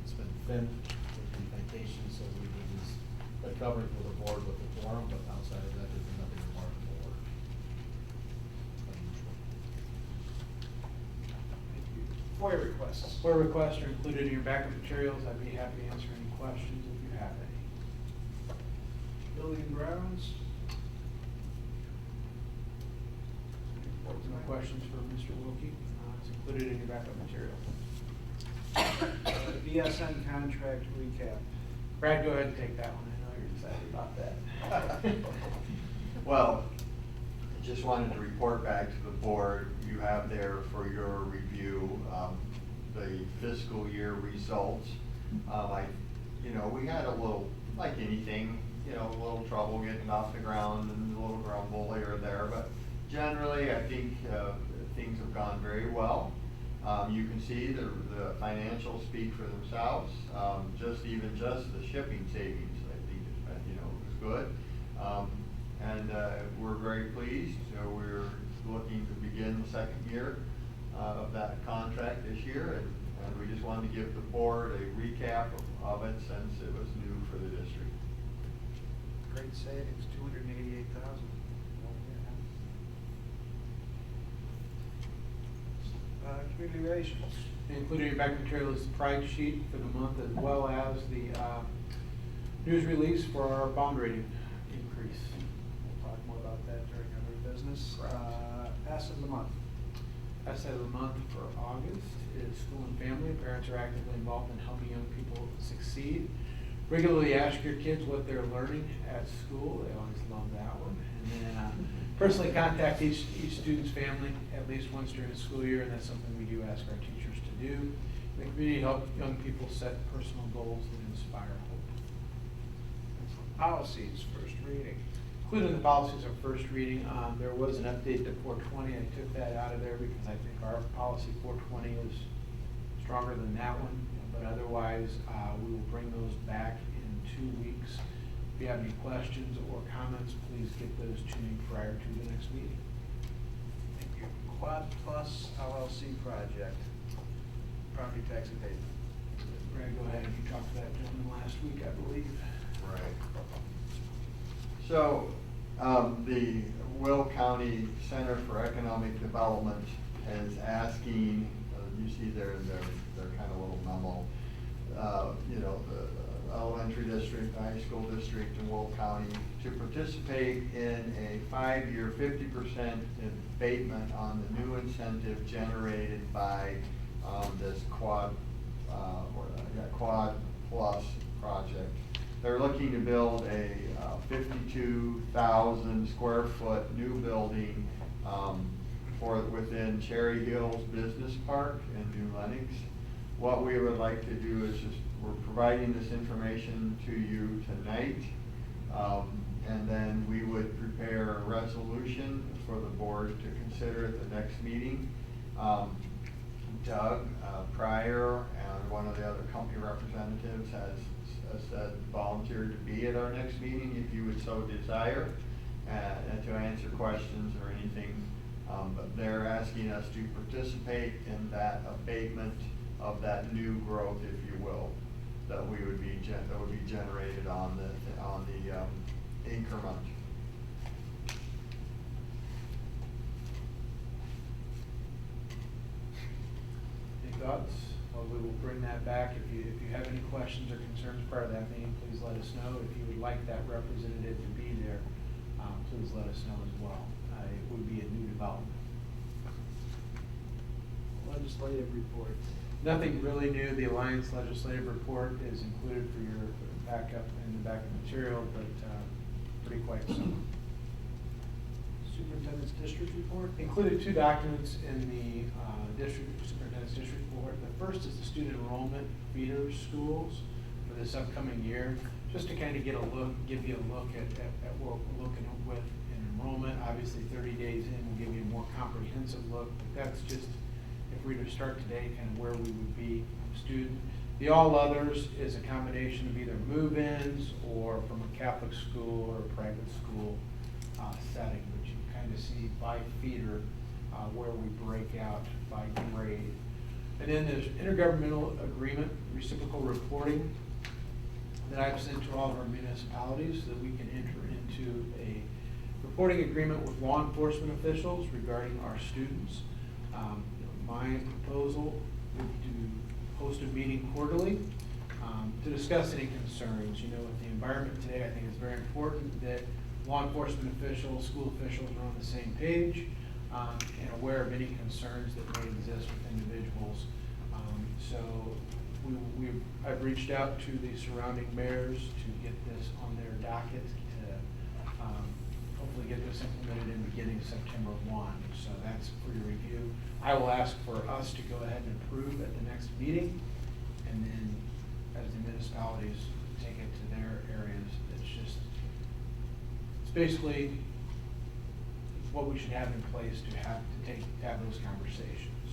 It's been thin with the vacation, so we've been covering for the board with the forum, but outside of that, there's been nothing remarkable or unusual. FOIA requests. FOIA requests are included in your backup materials. I'd be happy to answer any questions if you have any. Building and grounds. No questions for Mr. Wilkie? It's included in your backup materials. BSN contract recap. Brad, go ahead and take that one. I know you're excited about that. Well, I just wanted to report back to the board. You have there for your review the fiscal year results. We had a little, like anything, a little trouble getting off the ground and a little grumble here or there, but generally I think things have gone very well. You can see the financials speak for themselves. Just the shipping savings, I think, was good. And we're very pleased. We're looking to begin the second year of that contract this year, and we just wanted to give the board a recap of it since it was new for the district. Great savings, $288,000. Community relations. Included in your back material is the pride sheet for the month, as well as the news release for our bond rating increase. We'll talk more about that during other business. Asset of the month. Asset of the month for August is school and family. Parents are actively involved in helping young people succeed. Regularly ask your kids what they're learning at school. They always love that one. And then personally contact each student's family at least once during the school year, and that's something we do ask our teachers to do. The community help young people set personal goals that inspire hope. Policies, first reading. Included in the policies of first reading, there was an update to 420. I took that out of there because I think our policy 420 is stronger than that one. But otherwise, we will bring those back in 2 weeks. If you have any questions or comments, please get those to me prior to the next meeting. Thank you. Quad Plus LLC project, property tax abatement. Brad, go ahead. You talked to that gentleman last week, I believe. Right. So, the Will County Center for Economic Development is asking, you see their kind of little memo, you know, the elementary district, the high school district in Will County to participate in a 5-year 50% abatement on the new incentive generated by this Quad Plus project. They're looking to build a 52,000 square foot new building within Cherry Hills Business Park in New Lenox. What we would like to do is we're providing this information to you tonight, and then we would prepare a resolution for the board to consider at the next meeting. Doug Pryor and one of the other company representatives has said volunteered to be at our next meeting if you would so desire, and to answer questions or anything. But they're asking us to participate in that abatement of that new growth, if you will, that would be generated on the increment. Any thoughts? Well, we will bring that back. If you have any questions or concerns prior to that meeting, please let us know. If you would like that representative to be there, please let us know as well. It would be a new development. Legislative report. Nothing really new. The Alliance Legislative Report is included for your backup in the backup material, but pretty quite simple. Superintendent's district report. Included 2 documents in the superintendent's district report. The first is the student enrollment feeder schools for this upcoming year, just to kind of give you a look at what we're looking with in enrollment. Obviously, 30 days in will give you a more comprehensive look, but that's just, if we were to start today, kind of where we would be student. The all others is a combination of either move-ins or from a Catholic school or a private school setting, which you kind of see by feeder where we break out by grade. And then there's intergovernmental agreement, reciprocal reporting that I've sent to all of our municipalities so that we can enter into a reporting agreement with law enforcement officials regarding our students. My proposal would be to host a meeting quarterly to discuss any concerns. You know, with the environment today, I think it's very important that law enforcement officials, school officials are on the same page and aware of any concerns that may exist with individuals. So I've reached out to the surrounding mayors to get this on their docket to hopefully get this implemented in beginning September 1. So that's for your review. I will ask for us to go ahead and approve at the next meeting, and then as the municipalities take it to their areas, it's basically what we should have in place to have those conversations.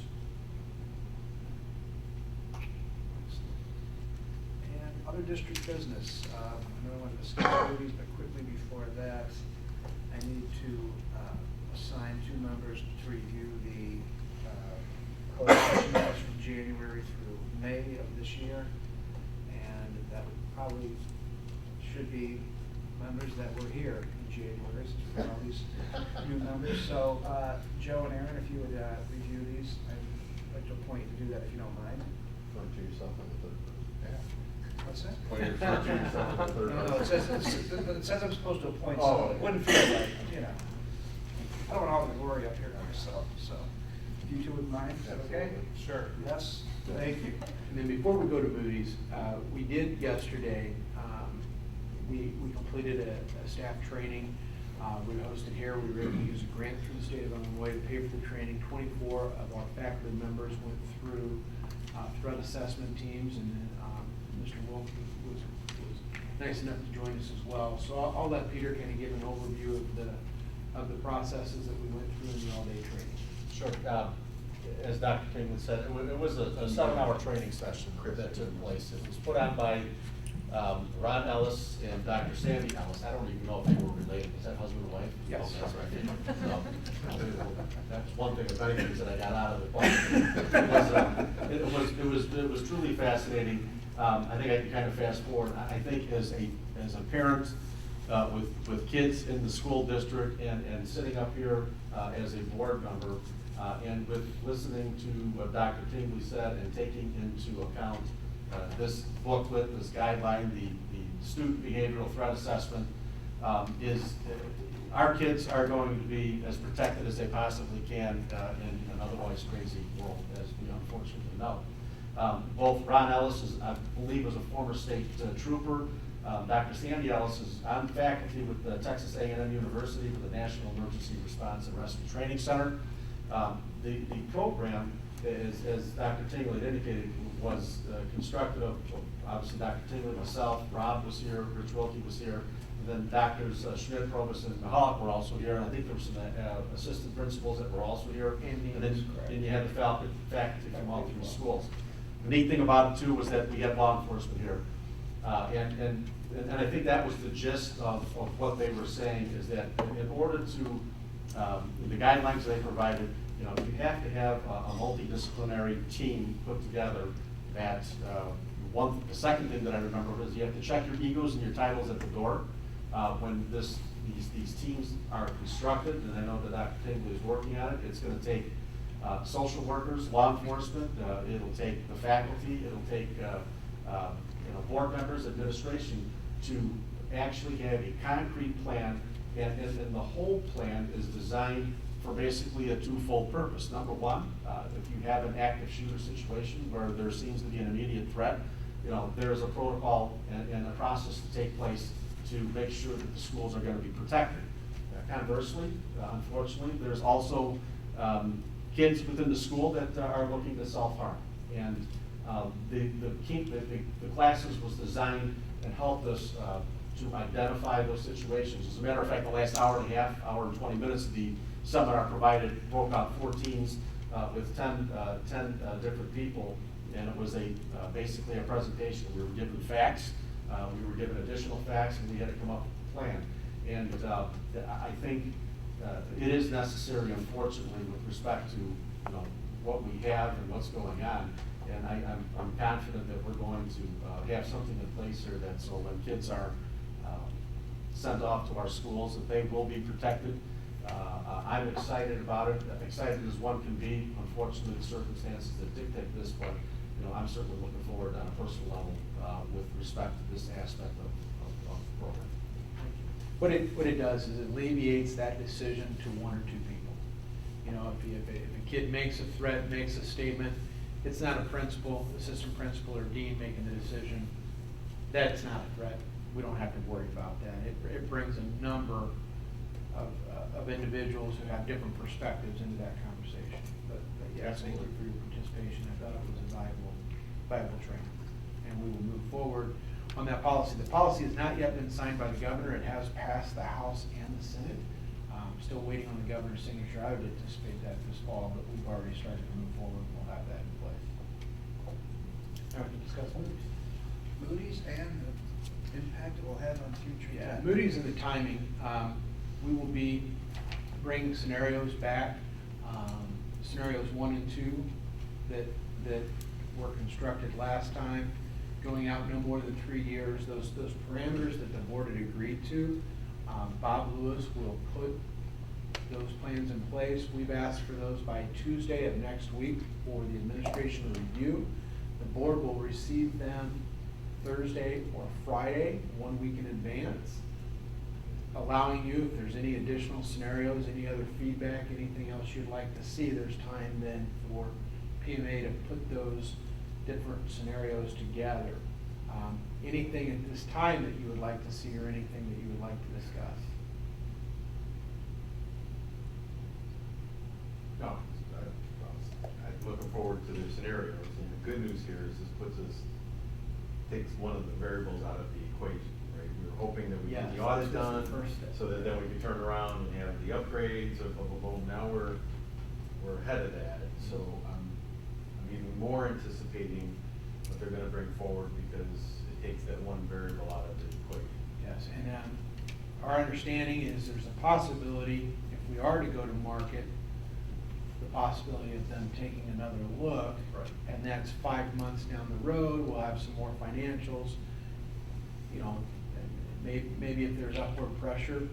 And other district business. I know I want to discuss duties, but quickly before that, I need to assign 2 members to review the closed session minutes from January through May of this year. And that would probably, should be members that were here in January, since we have all these new members. So, Joe and Aaron, if you would review these, I'd like to appoint you to do that if you don't mind. Refer to yourself in the third person. What's that? When you refer to yourself in the third No, it says, person. it says I'm supposed to appoint Oh. someone. It wouldn't feel like, you know. I don't want all the glory up here to myself, so if you two would mind, is that okay? Absolutely. Sure. Yes, thank you. And then before we go to Moody's, we did yesterday, we completed a staff training. We hosted here, we were able to use a grant through the state of Illinois to pay for the training. 24 of our faculty members went through threat assessment teams, and then Mr. Wilkie was nice enough to join us as well. So I'll let Peter kind of give an overview of the processes that we went through in the all-day training. Sure. As Dr. Kingman said, it was a 7-hour training session that took place. It was put on by Ron Ellis and Dr. Sandy Ellis. I don't even know if they were related. Is that husband and wife? Yes. Okay, that's right. So, that's one thing of many things that I got out of it. But it was truly fascinating. I think I can kind of fast forward. I think as a parent with kids in the school district and sitting up here as a board member and with listening to what Dr. Tingley said and taking into account this booklet, this guideline, the student behavioral threat assessment, our kids are going to be as protected as they possibly can in an otherwise crazy world, as we unfortunately know. Both Ron Ellis, I believe, was a former state trooper. Dr. Sandy Ellis is on faculty with the Texas A&M University for the National Emergency Response and Rescue Training Center. The program, as Dr. Tingley had indicated, was constructed of obviously Dr. Tingley, myself, Rob was here, Rich Wilkie was here, and then Doctors Schmidt, Probus, and Mahalik were also here, and I think there were some assistant principals that were also here. And then you had the faculty from all three schools. The neat thing about it too was that we had law enforcement here. And I think that was the gist of what they were saying, is that in order to, the guidelines they provided, you have to have a multidisciplinary team put together that, the second thing that I remember was you have to check your egos and your titles at the door. When these teams are constructed, and I know that Dr. Tingley is working on it, it's gonna take social workers, law enforcement, it'll take the faculty, it'll take board members, administration, to actually have a concrete plan, and the whole plan is designed for basically a twofold purpose. Number one, if you have an active shooter situation where there seems to be an immediate threat, there is a protocol and a process to take place to make sure that the schools are going to be protected. Conversely, unfortunately, there's also kids within the school that are looking to self-harm. And the classes was designed and helped us to identify those situations. As a matter of fact, the last hour and a half, hour and 20 minutes of the seminar broke out 4 teams with 10 different people, and it was basically a presentation. We were given facts, we were given additional facts, and we had to come up with a plan. And I think it is necessary, unfortunately, with respect to what we have and what's going on. And I'm confident that we're going to have something in place here that so when kids are sent off to our schools, that they will be protected. I'm excited about it, excited as one can be. Unfortunately, the circumstances that dictate this, but I'm certainly looking forward on a personal level with respect to this aspect of the program. What it does is it alleviates that decision to 1 or 2 people. If a kid makes a threat, makes a statement, it's not a principal, assistant principal, or dean making the decision. That's not a threat. We don't have to worry about that. It brings a number of individuals who have different perspectives into that conversation. But yeah, thank you for your participation. I thought it was a valuable training. And we will move forward on that policy. The policy has not yet been signed by the governor. It has passed the House and the Senate. Still waiting on the governor's signature. I would anticipate that this fall, but we've already started to move forward. We'll have that in place. Now we can discuss Moody's. Moody's and the impact it will have on future. Yeah, debt. Moody's and the timing. We will be bringing scenarios back, scenarios 1 and 2, that were constructed last time, going out no more than 3 years, those parameters that the board had agreed to, Bob Lewis will put those plans in place. We've asked for those by Tuesday of next week for the administration to review. The board will receive them Thursday or Friday, 1 week in advance, allowing you, if there's any additional scenarios, any other feedback, anything else you'd like to see, there's time then for PMA to put those different scenarios together. Anything at this time that you would like to see or anything that you would like to discuss? No, I'm looking forward to the scenarios, and the good news here is this puts us, takes one of the variables out of the equation, right? We were hoping that we get the Yeah, audit this is done, the first step. so that then we can turn around and have the upgrades of a boom. Now we're ahead of that, so I'm even more anticipating what they're gonna bring forward, because it takes that one variable out of the equation. Yes, and our understanding is there's a possibility, if we are to go to market, the possibility of them taking another look. Right. And that's 5 months down the road, we'll have some more financials. You know, maybe if there's upward pressure,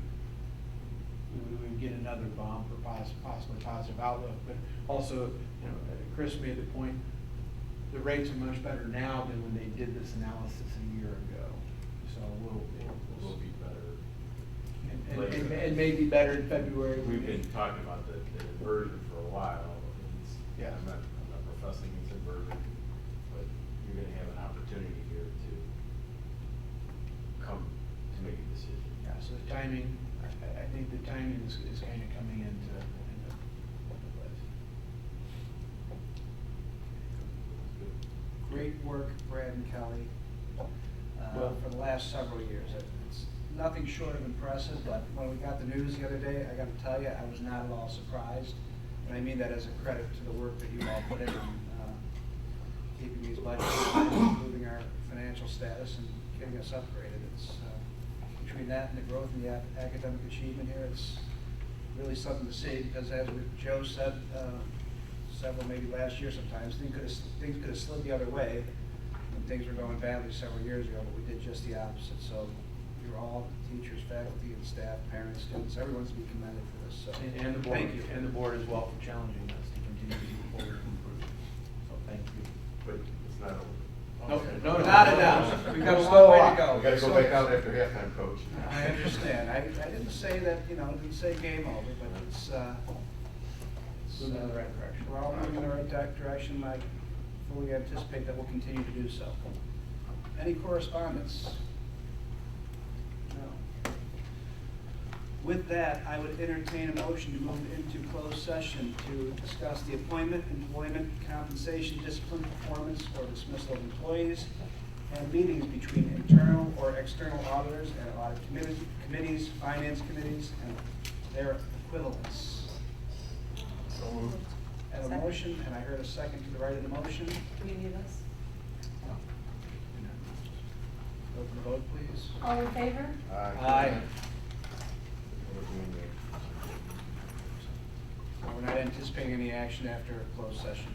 we would get another bump or possibly positive outlook. But also, you know, Chris made the point, the rates are much better now than when they did this analysis a year ago. So we'll Be better. and maybe better in February. We've been talking about the inversion for a while. Yeah. I'm not professing it's inversion, but you're gonna have an opportunity here to come to make a decision. Yeah, so the timing, I think the timing is kind of coming into place. Great work, Brad and Kelly, Well- for the last several years. It's nothing short of impressive, but when we got the news the other day, I gotta tell you, I was not at all surprised. And I mean that as a credit to the work that you all put in on keeping these budgets, improving our financial status and getting us upgraded. It's, between that and the growth in the academic achievement here, it's really something to see, because as Joe said, several, maybe last year sometimes, things could have slid the other way when things were going badly several years ago, but we did just the opposite. So you're all, teachers, faculty, and staff, parents, students, everyone's to be commended for this, so. And the board, Thank you. and the board as well for challenging us to continue to move forward and improve. So thank you. But it's not over. No, Not enough. We've got a Still long way on. to go. We gotta go back out after halftime, coach. I understand. I didn't say that, you know, didn't say game over, but it's Moving in the right direction. We're all moving in the right direction. I fully anticipate that we'll continue to do so. Any correspondence? No. With that, I would entertain a motion to move into closed session to discuss the appointment, employment, compensation, discipline, performance, or dismissal of employees, and meetings between internal or external auditors and audit committees, finance committees, and their equivalents. So moved. I have a motion, and I heard a second to the right of the motion. Do you need this? Open the vote, please. All in favor? Aye. We're not anticipating any action after a closed session.